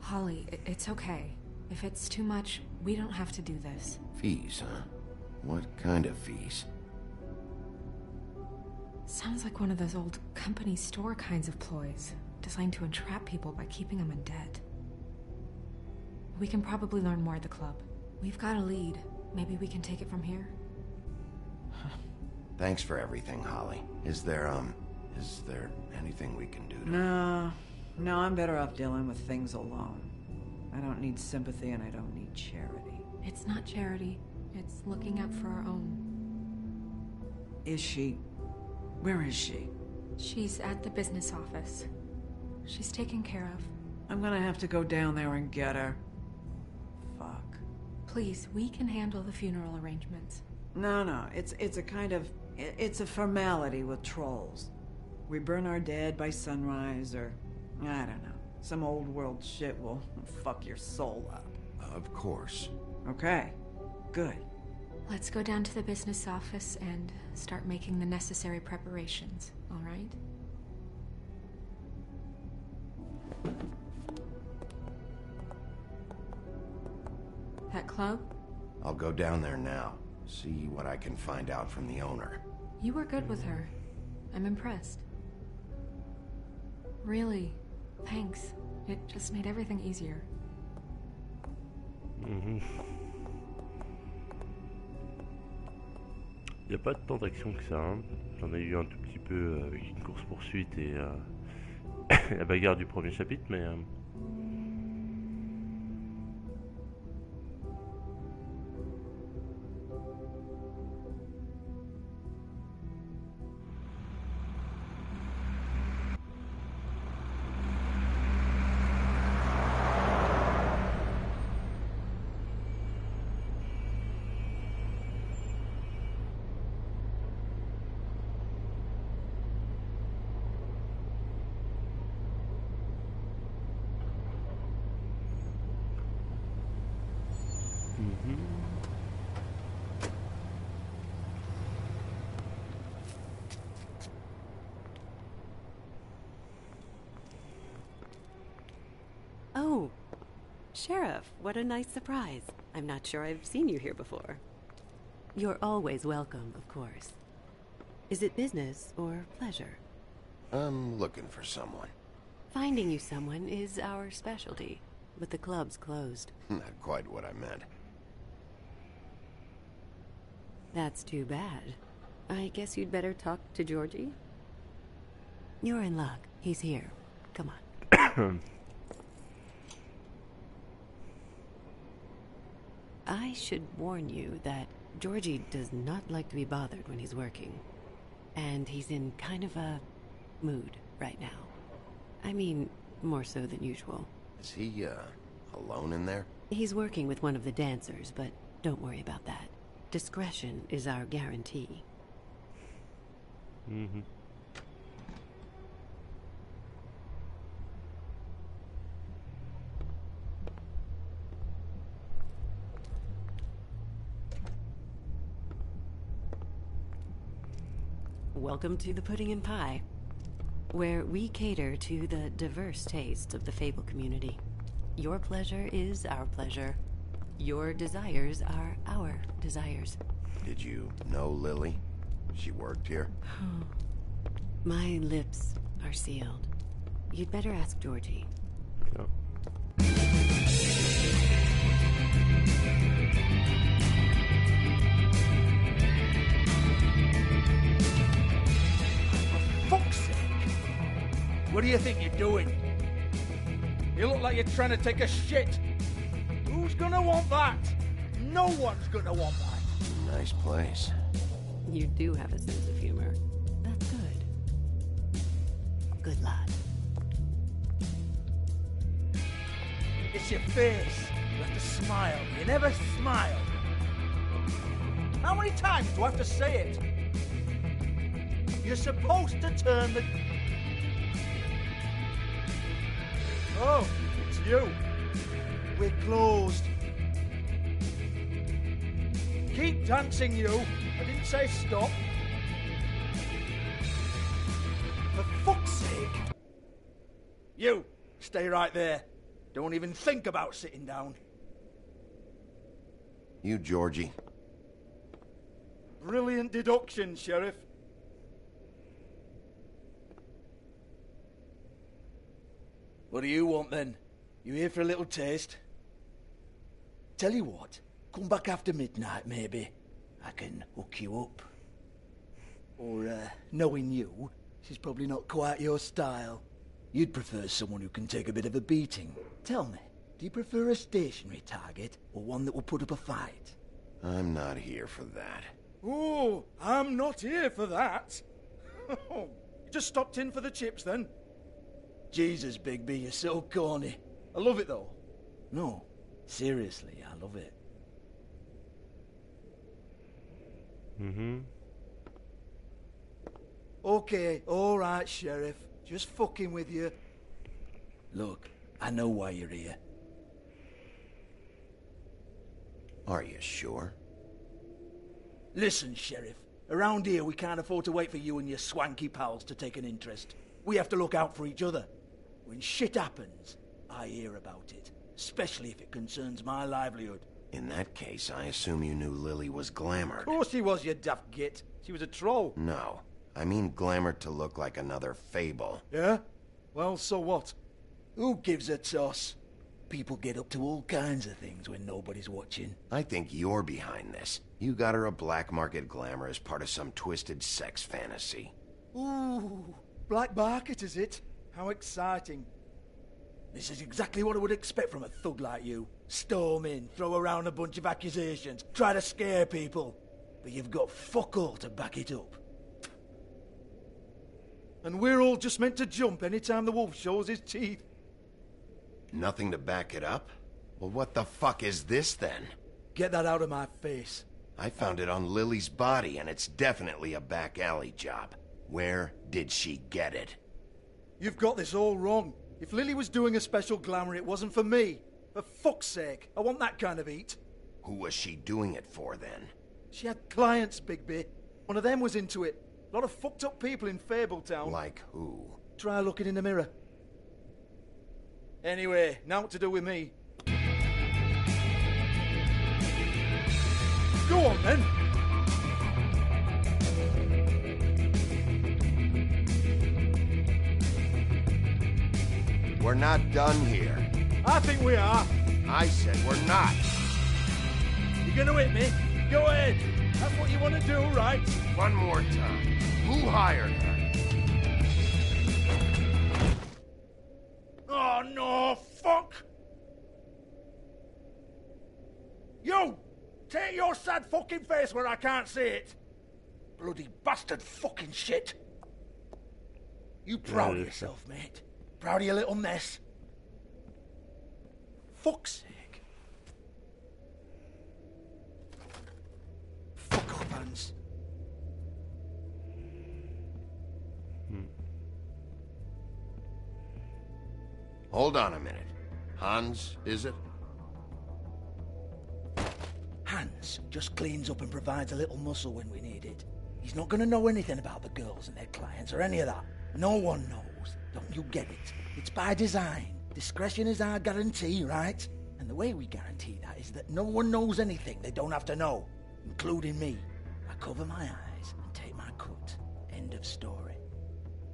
Holly, it's okay. If it's too much, we don't have to do this. Fees, huh? What kind of fees? Sounds like one of those old company store kinds of ploys, designed to entrap people by keeping them in debt. We can probably learn more at the club. We've got a lead. Maybe we can take it from here? Thanks for everything, Holly. Is there anything we can do to... No, I'm better off dealing with things alone. I don't need sympathy and I don't need charity. It's not charity. It's looking out for our own. Is she... Where is she? She's at the business office. She's taken care of. I'm gonna have to go down there and get her. Fuck. Please, we can handle the funeral arrangements. No, it's a kind of... It's a formality with trolls. We burn our dead by sunrise, or... I don't know. Some old world shit will fuck your soul up. Of course. Okay. Good. Let's go down to the business office and start making the necessary preparations, all right? That club? I'll go down there now. See what I can find out from the owner. You were good with her. I'm impressed. Really, thanks. It just made everything easier. Y a pas tant d'action que ça, hein. J'en ai eu un tout petit peu avec une course-poursuite et la bagarre du premier chapitre, mais... Oh, Sheriff, what a nice surprise. I'm not sure I've seen you here before. You're always welcome, of course. Is it business or pleasure? I'm looking for someone. Finding you someone is our specialty, but the club's closed. Not quite what I meant. That's too bad. I guess you'd better talk to Georgie. You're in luck. He's here. Come on. I should warn you that Georgie does not like to be bothered when he's working. And he's in kind of a mood right now. I mean, more so than usual. Is he, alone in there? He's working with one of the dancers, but don't worry about that. Discretion is our guarantee. Welcome to the Pudding and Pie, where we cater to the diverse tastes of the Fable community. Your pleasure is our pleasure. Your desires are our desires. Did you know Lily? She worked here? My lips are sealed. You'd better ask Georgie. Oh. Fuck's sake! What do you think you're doing? You look like you're trying to take a shit. Who's gonna want that? No one's gonna want that. Nice place. You do have a sense of humor. That's good. Good lad. It's your face. You have to smile. You never smile. How many times do I have to say it? You're supposed to turn the... Oh, it's you. We're closed. Keep dancing, you. I didn't say stop. For fuck's sake. You, stay right there. Don't even think about sitting down. You, Georgie. Brilliant deduction, Sheriff. What do you want, then? You here for a little taste? Tell you what, come back after midnight, maybe. I can hook you up. Or, knowing you, she's probably not quite your style. You'd prefer someone who can take a bit of a beating. Tell me, do you prefer a stationary target, or one that will put up a fight? I'm not here for that. Oh, I'm not here for that. Just stopped in for the chips, then? Jesus, Bigby, you're so corny. I love it, though. No, seriously, I love it. Mm-hmm. Okay, alright, Sheriff. Just fucking with you. Look, I know why you're here. Are you sure? Listen, Sheriff. Around here, we can't afford to wait for you and your swanky pals to take an interest. We have to look out for each other. When shit happens, I hear about it. Especially if it concerns my livelihood. In that case, I assume you knew Lily was glamored. Of course she was, you daft git. She was a troll. No. I mean glamored to look like another fable. Yeah? Well, so what? Who gives a toss? People get up to all kinds of things when nobody's watching. I think you're behind this. You got her a black market glamour as part of some twisted sex fantasy. Ooh, black market, is it? How exciting. This is exactly what I would expect from a thug like you. Storm in, throw around a bunch of accusations, try to scare people. But you've got fuck all to back it up. And we're all just meant to jump anytime the wolf shows his teeth. Nothing to back it up? Well, what the fuck is this then? Get that out of my face. I found it on Lily's body, and it's definitely a back alley job. Where did she get it? You've got this all wrong. If Lily was doing a special glamour, it wasn't for me. For fuck's sake, I want that kind of eat. Who was she doing it for, then? She had clients, Bigby. One of them was into it. A lot of fucked up people in Fabletown. Like who? Try looking in the mirror. Anyway, now what to do with me? Go on, then. We're not done here. I think we are. I said we're not. You're gonna hit me? Go ahead. That's what you want to do, right? One more time. Who hired her? Oh, no, fuck! You! Take your sad fucking face where I can't see it! Bloody bastard fucking shit! You proud of yourself, mate? Proud of your little mess? Fuck's sake. Fuck off, Hans. Hold on a minute. Hans, is it? Hans just cleans up and provides a little muscle when we need it. He's not gonna know anything about the girls and their clients or any of that. No one knows. Don't you get it? It's by design. Discretion is our guarantee, right? And the way we guarantee that is that no one knows anything they don't have to know, including me. I cover my eyes and take my cut. End of story.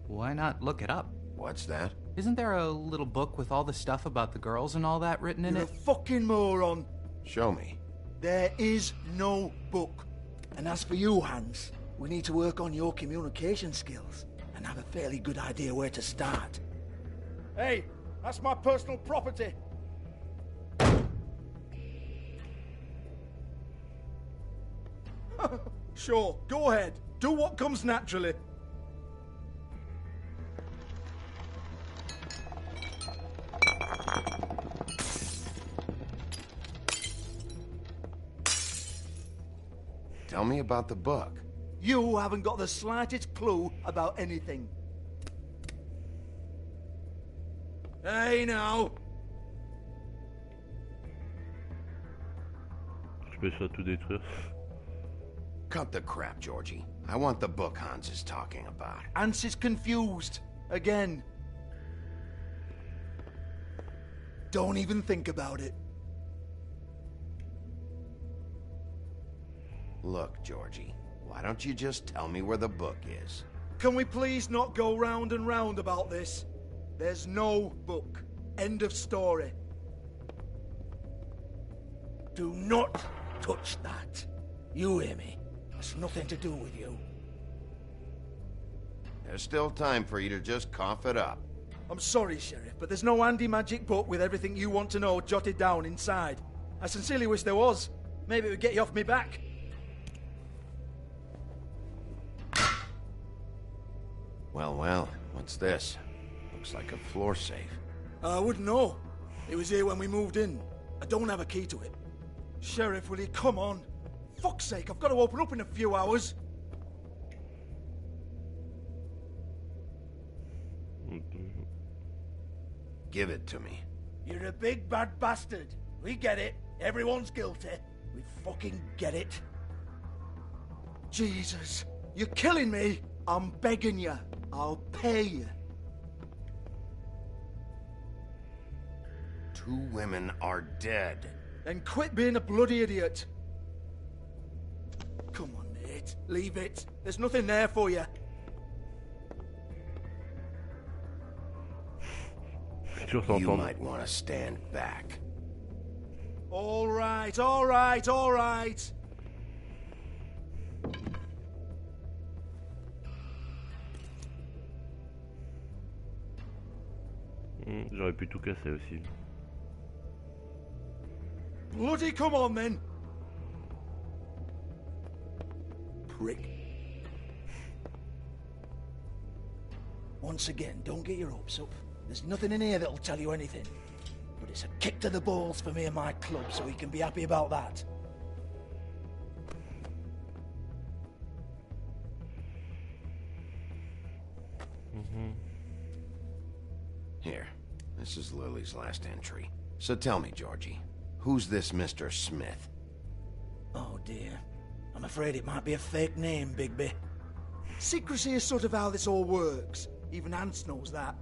Why not look it up? What's that? Isn't there a little book with all the stuff about the girls and all that written in You're it? a fucking moron. Show me. There is no book. And as for you, Hans, we need to work on your communication skills and have a fairly good idea where to start. Hey, that's my personal property. Sure, go ahead. Do what comes naturally. Tell me about the book. You haven't got the slightest clue about anything. Hey, now. Je peux ça tout détruire. Cut the crap, Georgie. I want the book Hans is talking about. Hans is confused. Again. Don't even think about it. Look, Georgie, why don't you just tell me where the book is? Can we please not go round and round about this? There's no book. End of story. Do not touch that. You hear me? It's nothing to do with you. There's still time for you to just cough it up. I'm sorry, Sheriff, but there's no handy magic book with everything you want to know jotted down inside. I sincerely wish there was. Maybe it would get you off me back. Well, well, what's this? Looks like a floor safe. I wouldn't know. It was here when we moved in. I don't have a key to it. Sheriff, will you come on? Fuck's sake, I've got to open up in a few hours. Give it to me. You're a big bad bastard. We get it. Everyone's guilty. We fucking get it. Jesus, you're killing me. I'm begging you. I'll pay you. 2 women are dead. Then quit being a bloody idiot. Come on, Nate. Leave it. There's nothing there for you. You might want to stand back. All right, all right, all right. J'aurais pu tout casser aussi. Bloody come on then. Prick. Once again, don't get your hopes up. There's nothing in here that'll tell you anything. But it's a kick to the balls for me and my club, so we can be happy about that. Here, this is Lily's last entry. So tell me, Georgie, who's this Mr. Smith? Oh dear. I'm afraid it might be a fake name, Bigby. Secrecy is sort of how this all works. Even Hans knows that.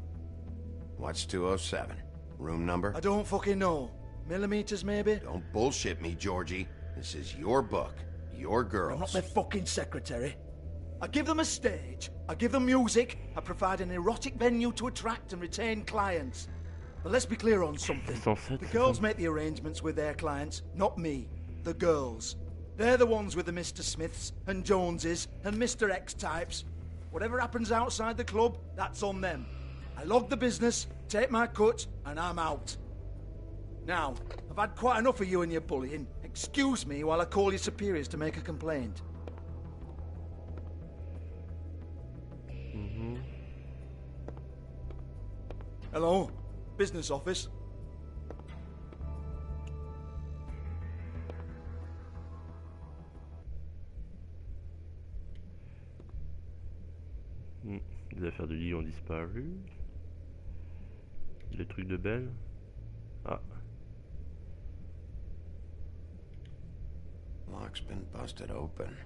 What's 207? Room number? I don't fucking know. Millimeters, maybe? Don't bullshit me, Georgie. This is your book. Your girls. I'm not their fucking secretary. I give them a stage. I give them music. I provide an erotic venue to attract and retain clients. But let's be clear on something. The girls make the arrangements with their clients, not me. The girls. They're the ones with the Mr. Smiths and Joneses and Mr. X types. Whatever happens outside the club, that's on them. I log the business, take my cut, and I'm out. Now, I've had quite enough of you and your bullying. Excuse me while I call your superiors to make a complaint. Hello? Business office? Les affaires du lit ont disparu. Les trucs de Belle. Ah. Lock's been busted open.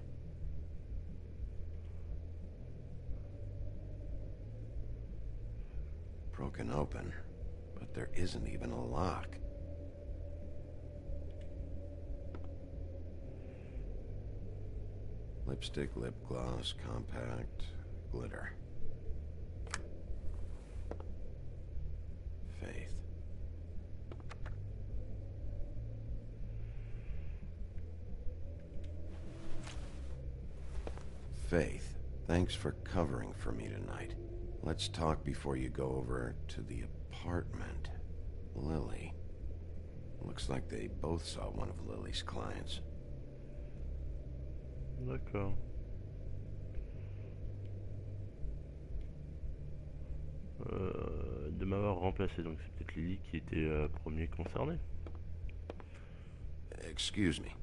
Broken open, but there isn't even a lock. Lipstick, lip gloss, compact, glitter. Faith. Faith, thanks for covering for me tonight. Let's talk before you go over to the apartment. Lily. Looks like they both saw one of Lily's clients. D'accord. De m'avoir remplacé, donc c'est peut-être Lily qui était premier concerné. Excuse me.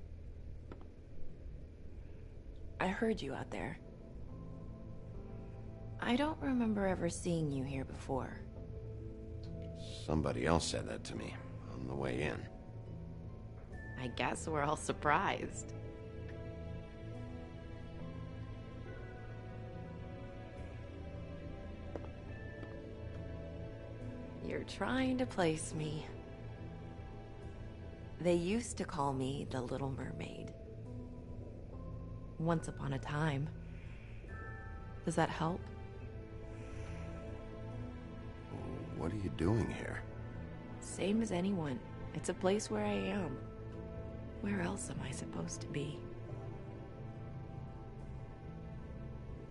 I heard you out there. I don't remember ever seeing you here before. Somebody else said that to me on the way in. I guess we're all surprised. You're trying to place me. They used to call me the Little Mermaid. Once upon a time. Does that help? What are you doing here? Same as anyone. It's a place where I am. Where else am I supposed to be?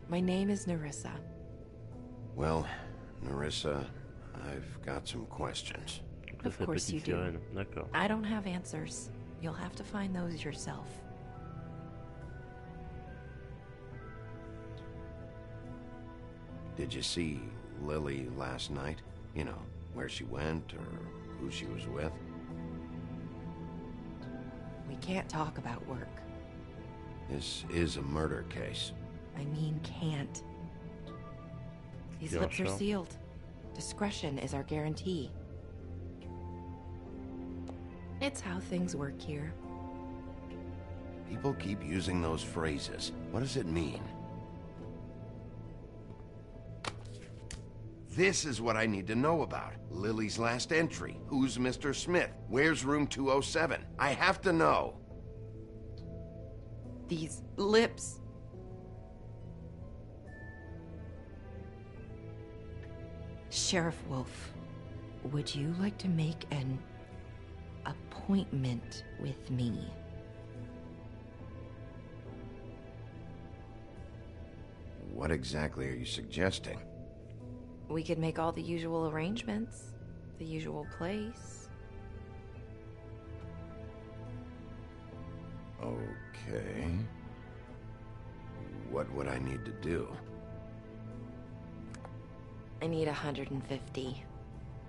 My name is Nerissa. Well, Nerissa, I've got some questions. Of course you do. I don't have answers. You'll have to find those yourself. Did you see Lily last night? You know, where she went or who she was with? We can't talk about work. This is a murder case. I mean, can't. These Yeah, lips are sure. sealed. Discretion is our guarantee. It's how things work here. People keep using those phrases. What does it mean? This is what I need to know about. Lily's last entry. Who's Mr. Smith? Where's room 207? I have to know. These lips. Sheriff Wolf, would you like to make an appointment with me? What exactly are you suggesting? We could make all the usual arrangements, the usual place. Okay. What would I need to do? I need 150.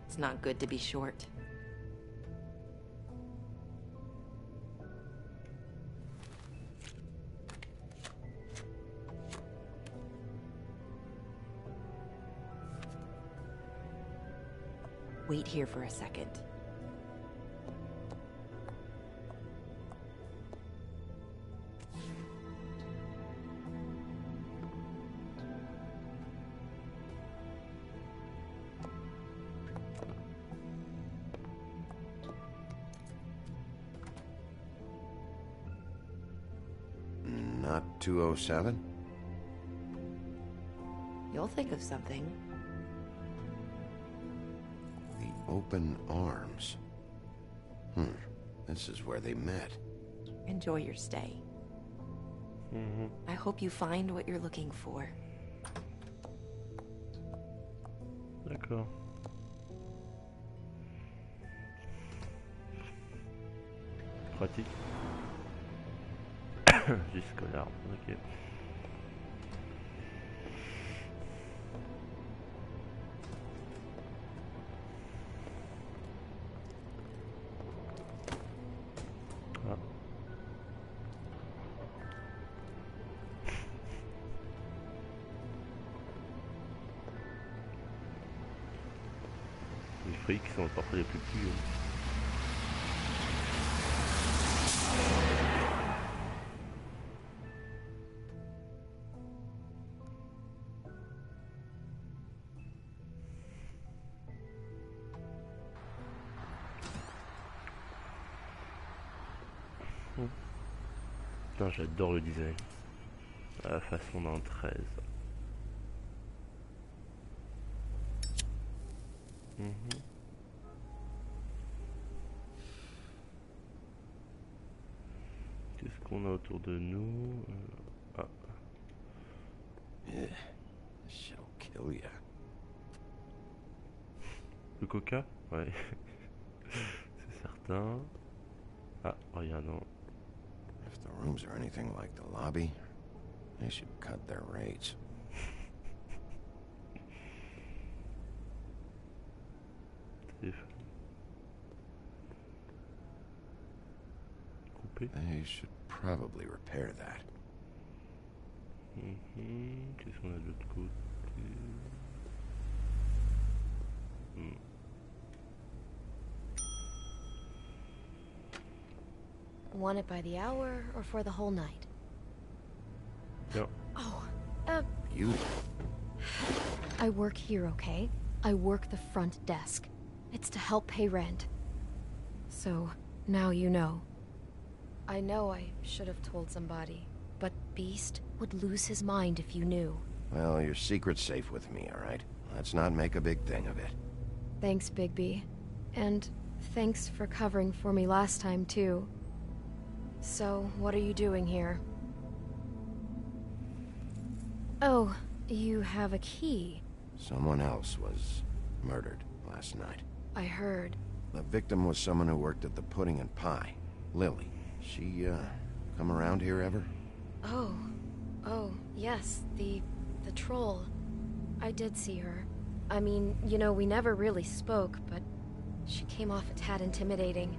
It's not good to be short. Wait here for a second. Not 207? You'll think of something. The open arms. This is where they met. Enjoy your stay. I hope you find what you're looking for. D'accord. Pratique. Jusque là, ok. Ah. Les frics sont parfois les plus petits. Putain, j'adore le design. À la façon d'un 13. Qu'est-ce qu'on a autour de nous? Ah. Shit'll kill ya. Le coca? Ouais. C'est certain. Ah, regardons. If the rooms are anything like the lobby, they should cut their rates. They should probably repair that. Qu'est-ce qu'on a de l'autre côté? Want it by the hour or for the whole night? Yep. Oh, You? I work here, okay? I work the front desk. It's to help pay rent. So, now you know. I know I should have told somebody, but Beast would lose his mind if you knew. Well, your secret's safe with me, all right? Let's not make a big thing of it. Thanks, Bigby. And thanks for covering for me last time, too. So, what are you doing here? Oh, you have a key. Someone else was murdered last night. I heard. The victim was someone who worked at the Pudding and Pie. Lily, she, come around here ever? Oh, yes, the troll. I did see her. I mean, you know, we never really spoke, but she came off a tad intimidating.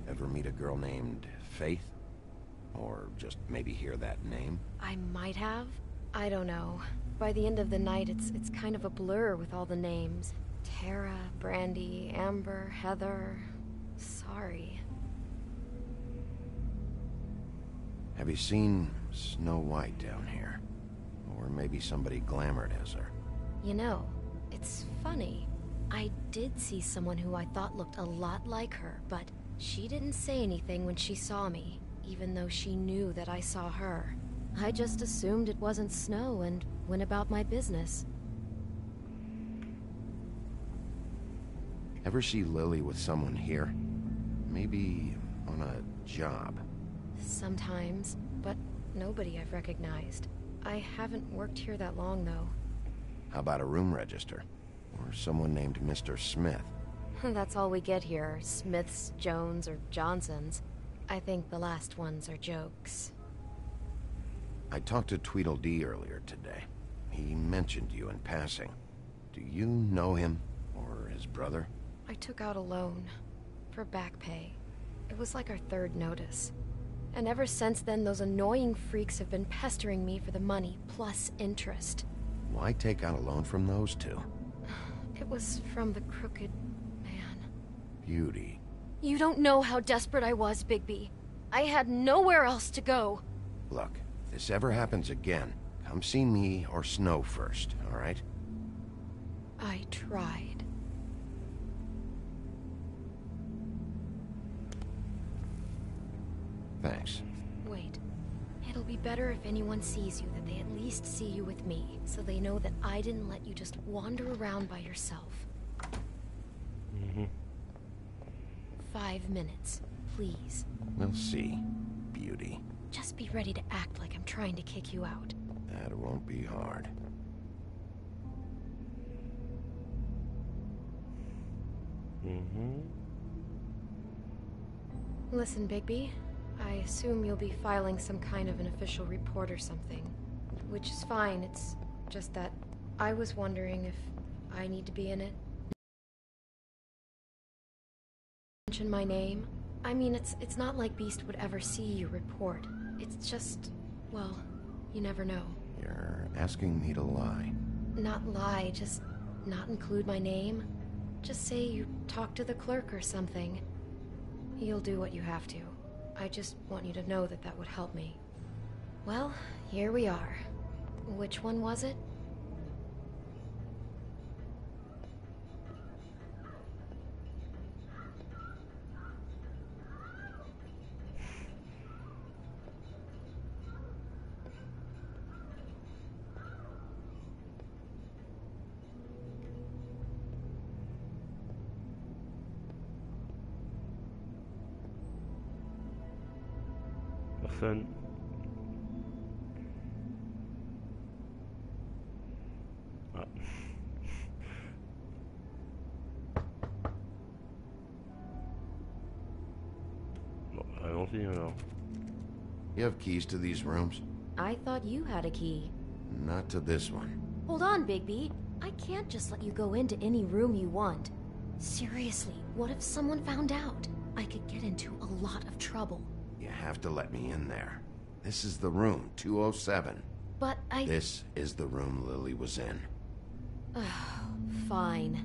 Ever meet a girl named Faith? Or just maybe hear that name? I might have. I don't know. By the end of the night, it's kind of a blur with all the names. Tara, Brandy, Amber, Heather... Sorry. Have you seen Snow White down here? Or maybe somebody glamored as her? You know, it's funny. I did see someone who I thought looked a lot like her, but she didn't say anything when she saw me, even though she knew that I saw her. I just assumed it wasn't Snow and went about my business. Ever see Lily with someone here? Maybe on a job? Sometimes, but nobody I've recognized. I haven't worked here that long, though. How about a room register? Or someone named Mr. Smith? That's all we get here, Smiths, Jones, or Johnsons. I think the last ones are jokes. I talked to Tweedledee earlier today. He mentioned you in passing. Do you know him? Or his brother? I took out a loan. For back pay. It was like our third notice. And ever since then, those annoying freaks have been pestering me for the money, plus interest. Why take out a loan from those two? It was from the crooked man. Beauty. You don't know how desperate I was, Bigby. I had nowhere else to go. Look, if this ever happens again, come see me or Snow first, all right? I tried. Thanks. Wait. It'll be better if anyone sees you that they at least see you with me, so they know that I didn't let you just wander around by yourself. 5 minutes, please. We'll see, Beauty. Just be ready to act like I'm trying to kick you out. That won't be hard. Listen, Bigby. I assume you'll be filing some kind of an official report or something. Which is fine, it's just that I was wondering if I need to be in it. Mention my name. I mean, it's not like Beast would ever see your report. It's just, well, you never know. You're asking me to lie. Not lie, just not include my name. Just say you talked to the clerk or something. You'll do what you have to. I just want you to know that that would help me. Well, here we are. Which one was it? Personne. Ah. Bon, allons-y alors. You have keys to these rooms? I thought you had a key. Not to this one. Hold on, Bigby. I can't just let you go into any room you want. Seriously, what if someone found out? I could get into a lot of trouble. You have to let me in there. This is the room, 207. But This is the room Lily was in. Fine.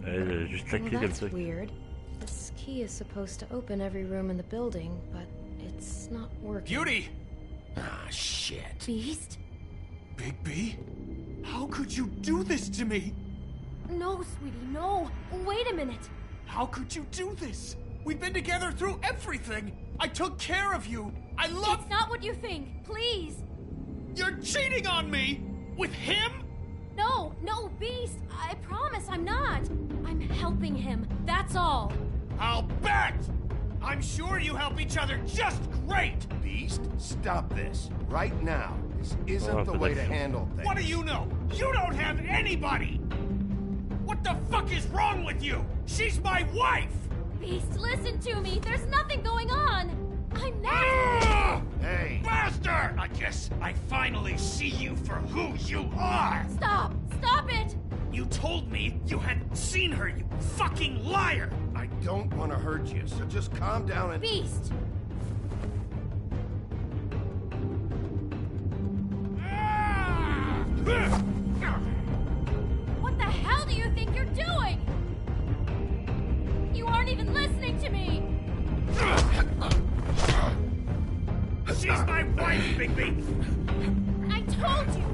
Elle juste la clé comme That's ça. weird. This key is supposed to open every room in the building, but it's not working. Beauty! Ah, shit. Beast? Bigby? How could you do this to me? No, sweetie, no. Wait a minute. How could you do this? We've been together through everything. I took care of you. I love... It's not what you think. Please. You're cheating on me! With him? No, Beast. I promise I'm not. I'm helping him. That's all. I'll bet! I'm sure you help each other just great! Beast, stop this. Right now. This isn't the way to handle things. What do you know? You don't have anybody! What fuck is wrong with you? She's my wife! Beast, listen to me. There's nothing going on. I'm not. Hey! Bastard! I guess I finally see you for who you are! Stop! Stop it! You told me you had seen her, you fucking liar! I don't want to hurt you, so just calm down and... Beast! What the hell do you think you're doing? You aren't even listening to me! She's my wife, Bigby! I told you!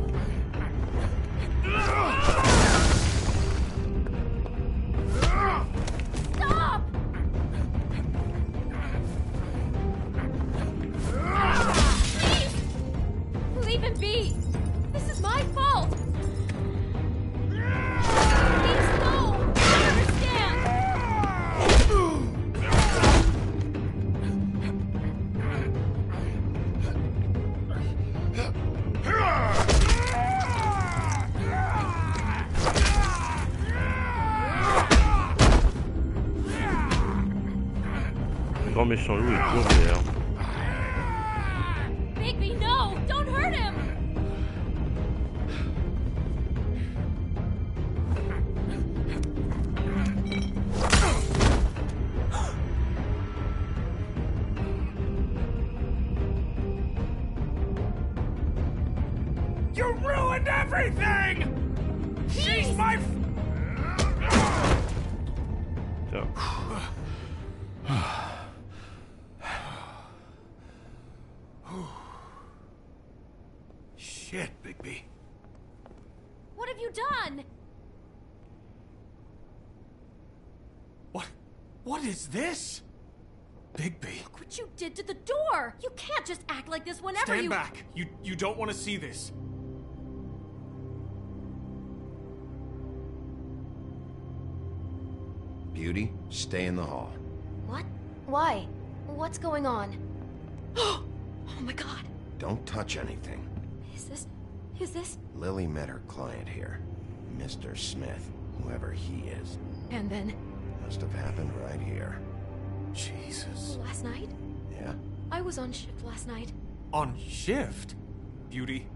Stop! Please! Leave him be! This is my fault! Please, no! I understand! Le grand méchant loup est courbé, hein. Bigby, no! Don't hurt him! You ruined everything! She's my... Tiens. Shit, Bigby. What have you done? What is this? Bigby. Look what you did to the door! You can't just act like this whenever Stand you- back. You don't want to see this. Beauty, stay in the hall. What? Why? What's going on? Oh my god. Don't touch anything. Is this? Lily met her client here, Mr. Smith, whoever he is. And then? Must have happened right here. Jesus. Last night? Yeah? I was on shift last night. On shift? Beauty,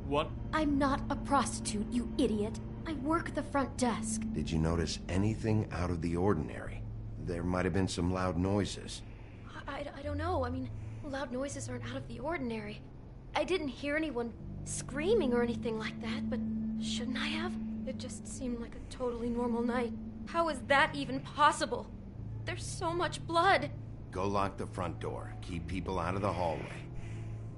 what? I'm not a prostitute, you idiot. I work the front desk. Did you notice anything out of the ordinary? There might have been some loud noises. I don't know. I mean, loud noises aren't out of the ordinary. I didn't hear anyone screaming or anything like that, but shouldn't I have? It just seemed like a totally normal night. How is that even possible? There's so much blood. Go lock the front door. Keep people out of the hallway.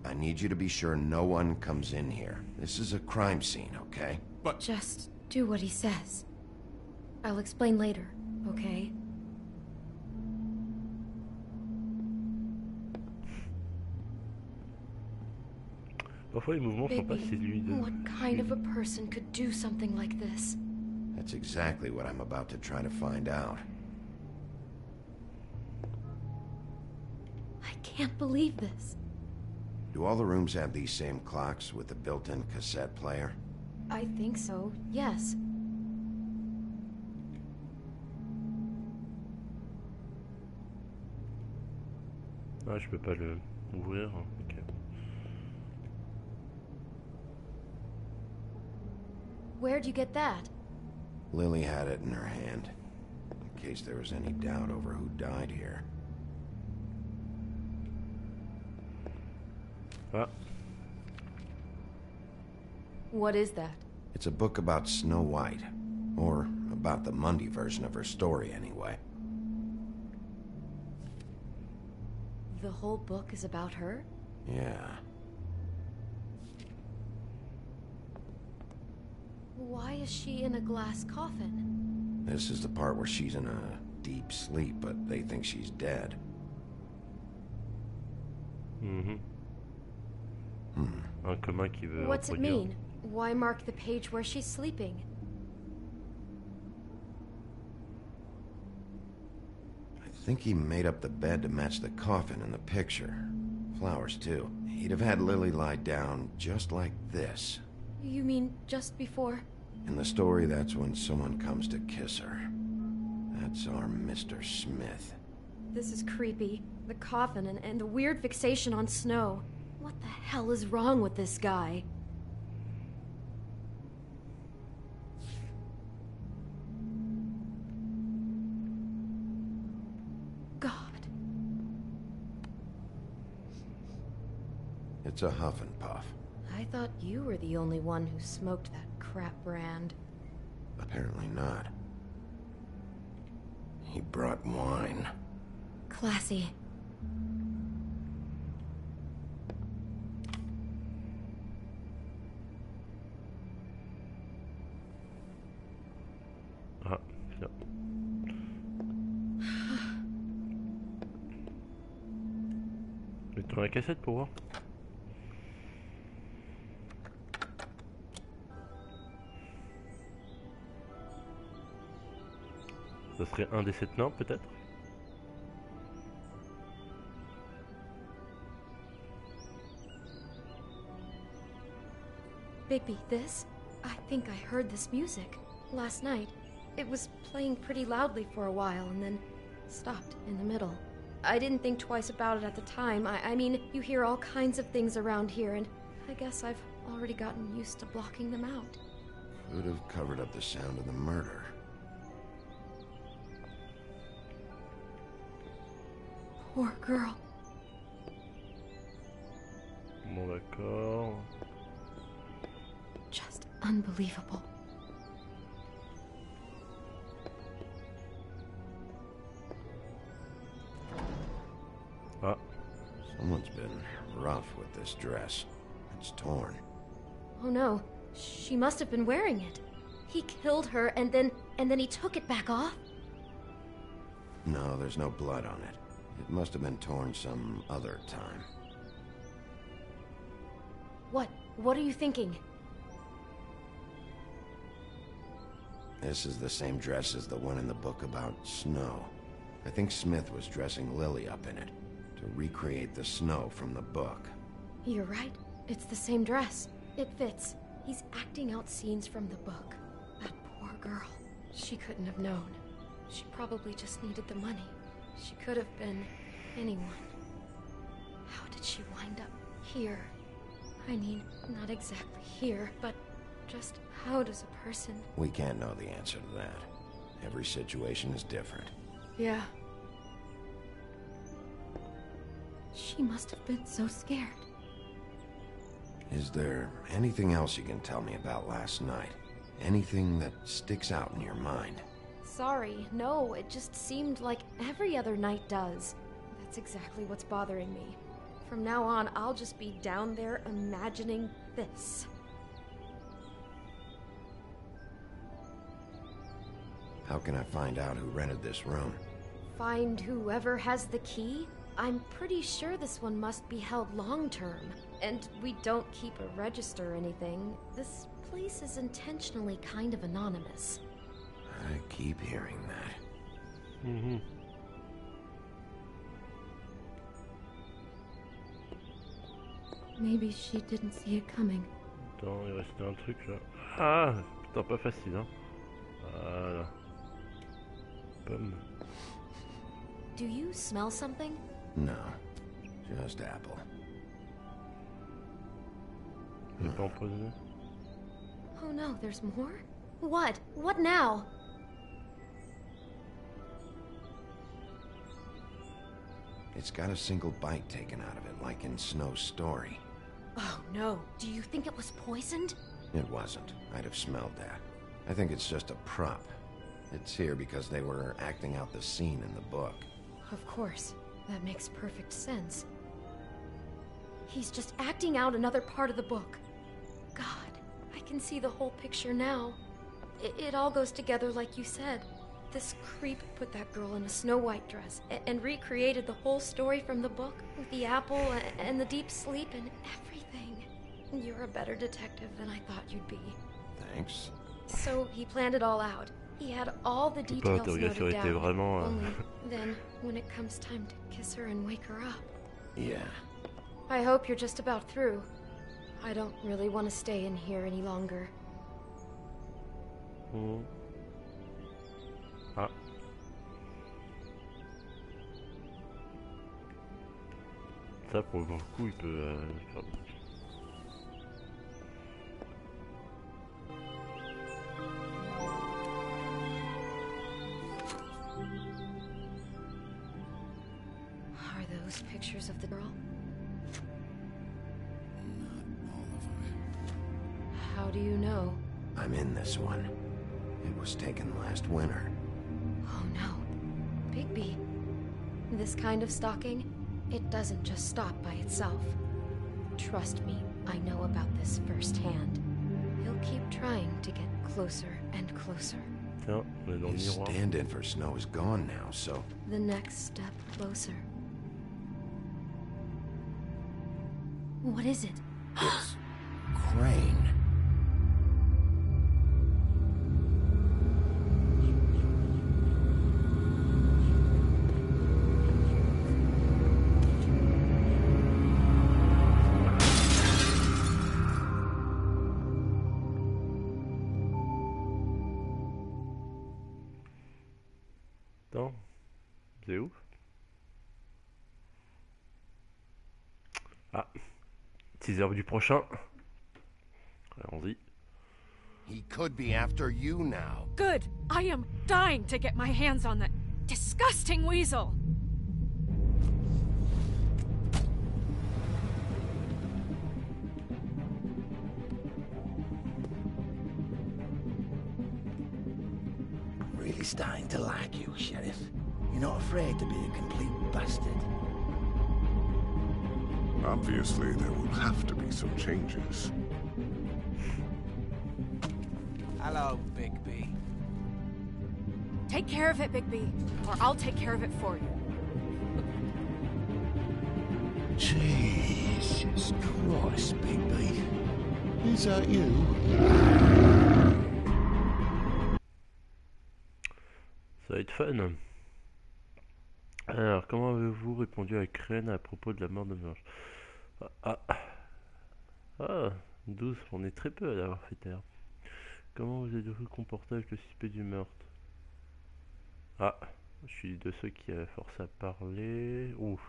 I need you to be sure no one comes in here. This is a crime scene, okay? But... Just do what he says. I'll explain later, okay? Parfois les mouvements sont pas si fluides. What kind of a person could do something like this? That's exactly what I'm about to try to find out. I can't believe this. Do all the rooms have these same clocks with the built-in cassette player? I think so, yes. Ah, je peux pas le ouvrir. Ok. Where'd you get that? Lily had it in her hand, in case there was any doubt over who died here. Ah. What is that? It's a book about Snow White. Or about the Mundy version of her story, anyway. The whole book is about her? Yeah. Why is she in a glass coffin? This is the part where she's in a deep sleep, but they think she's dead. Un commun qui veut What's it reproduire. mean? Why mark the page where she's sleeping? I think he made up the bed to match the coffin in the picture. Flowers, too. He'd have had Lily lie down just like this. You mean just before? In the story, that's when someone comes to kiss her. That's our Mr. Smith. This is creepy. The coffin and the weird fixation on Snow. What the hell is wrong with this guy? God. It's a huff and puff. I thought you were the only one who smoked that crap brand. Apparently not. He brought wine. Classy. Ah, non. Mettons la cassette pour voir. Ça serait un des 7 nains peut-être. Bigby, this? I think I heard this music. Last night. It was playing pretty loudly for a while and then stopped in the middle. I didn't think twice about it at the time. I mean, you hear all kinds of things around here and I guess I've already gotten used to blocking them out. Could have covered up the sound of the murder. Poor girl. Bon d'accord. Just unbelievable. Ah. Someone's been rough with this dress. It's torn. Oh no, she must have been wearing it. He killed her and then he took it back off? No, there's no blood on it. It must have been torn some other time. What are you thinking? This is the same dress as the one in the book about Snow. I think Smith was dressing Lily up in it to recreate the Snow from the book. You're right. It's the same dress. It fits. He's acting out scenes from the book. That poor girl. She couldn't have known. She probably just needed the money. She could have been anyone. How did she wind up here? I mean, not exactly here, but just how does a person... We can't know the answer to that. Every situation is different. Yeah. She must have been so scared. Is there anything else you can tell me about last night? Anything that sticks out in your mind? Sorry, no, it just seemed like every other night does. That's exactly what's bothering me. From now on, I'll just be down there imagining this. How can I find out who rented this room? Find whoever has the key? I'm pretty sure this one must be held long-term. And we don't keep a register or anything. This place is intentionally kind of anonymous. I keep hearing that. Mm-hmm. Maybe she didn't see it coming. Attends, il restait un truc là. Ah, putain, pas facile, hein. Voilà. Pomme. Do you smell something? No, just apple. Il est pas empoisonné? Oh no, there's more? What? What now? It's got a single bite taken out of it, like in Snow's story. Oh no, do you think it was poisoned? It wasn't. I'd have smelled that. I think it's just a prop. It's here because they were acting out the scene in the book. Of course. That makes perfect sense. He's just acting out another part of the book. God, I can see the whole picture now. It all goes together like you said. This creep put that girl in a Snow White dress and recreated the whole story from the book with the apple and the deep sleep and everything. You're a better detective than I thought you'd be. Thanks. So he planned it all out. He had all the details noted down. Vraiment, Only then, when it comes time to kiss her and wake her up. Yeah. I hope you're just about through. I don't really want to stay in here any longer. Oh. Ah. Ça pour le coup il peut faire... Are those pictures of the girl? How do you know? I'm in this one. It was taken last winter. Oh no. Bigby. This kind of stalking, it doesn't just stop by itself. Trust me, I know about this firsthand. He'll keep trying to get closer and closer. Tiens, on est dans le His miroir. stand-in for Snow is gone now, so... The next step closer. What is it? It's... Crane. Attends, c'est ouf. Ah, teaser du prochain. Allons-y. He could be after you now. Good. I am dying to get my hands on that disgusting weasel. Really starting to like you, Sheriff. You're not afraid to be a complete bastard. Obviously, there will have to be some changes. Hello, Bigby. Take care of it, Bigby, or I'll take care of it for you. Jesus Christ, Bigby. Is that you? Ça va être fun. Alors, comment avez-vous répondu à Crane à propos de la mort de Marge? Ah, 12, on est très peu à l'avoir fait taire. Comment vous êtes-vous comporté avec le suspect du meurtre? Ah, je suis de ceux qui avaient forcé à parler. Ouf.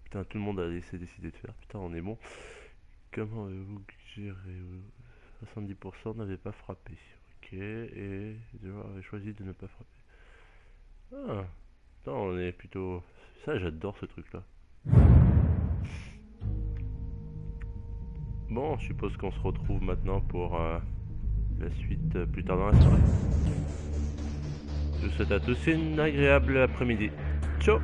Putain, tout le monde a laissé décider de faire. Putain, on est bon. Comment avez-vous géré? 70% n'avaient pas frappé. Ok, et je avais choisi de ne pas frapper. Ah, putain, on est plutôt... Ça, j'adore ce truc-là. Bon, je suppose qu'on se retrouve maintenant pour la suite plus tard dans la soirée. Je vous souhaite à tous une agréable après-midi. Ciao!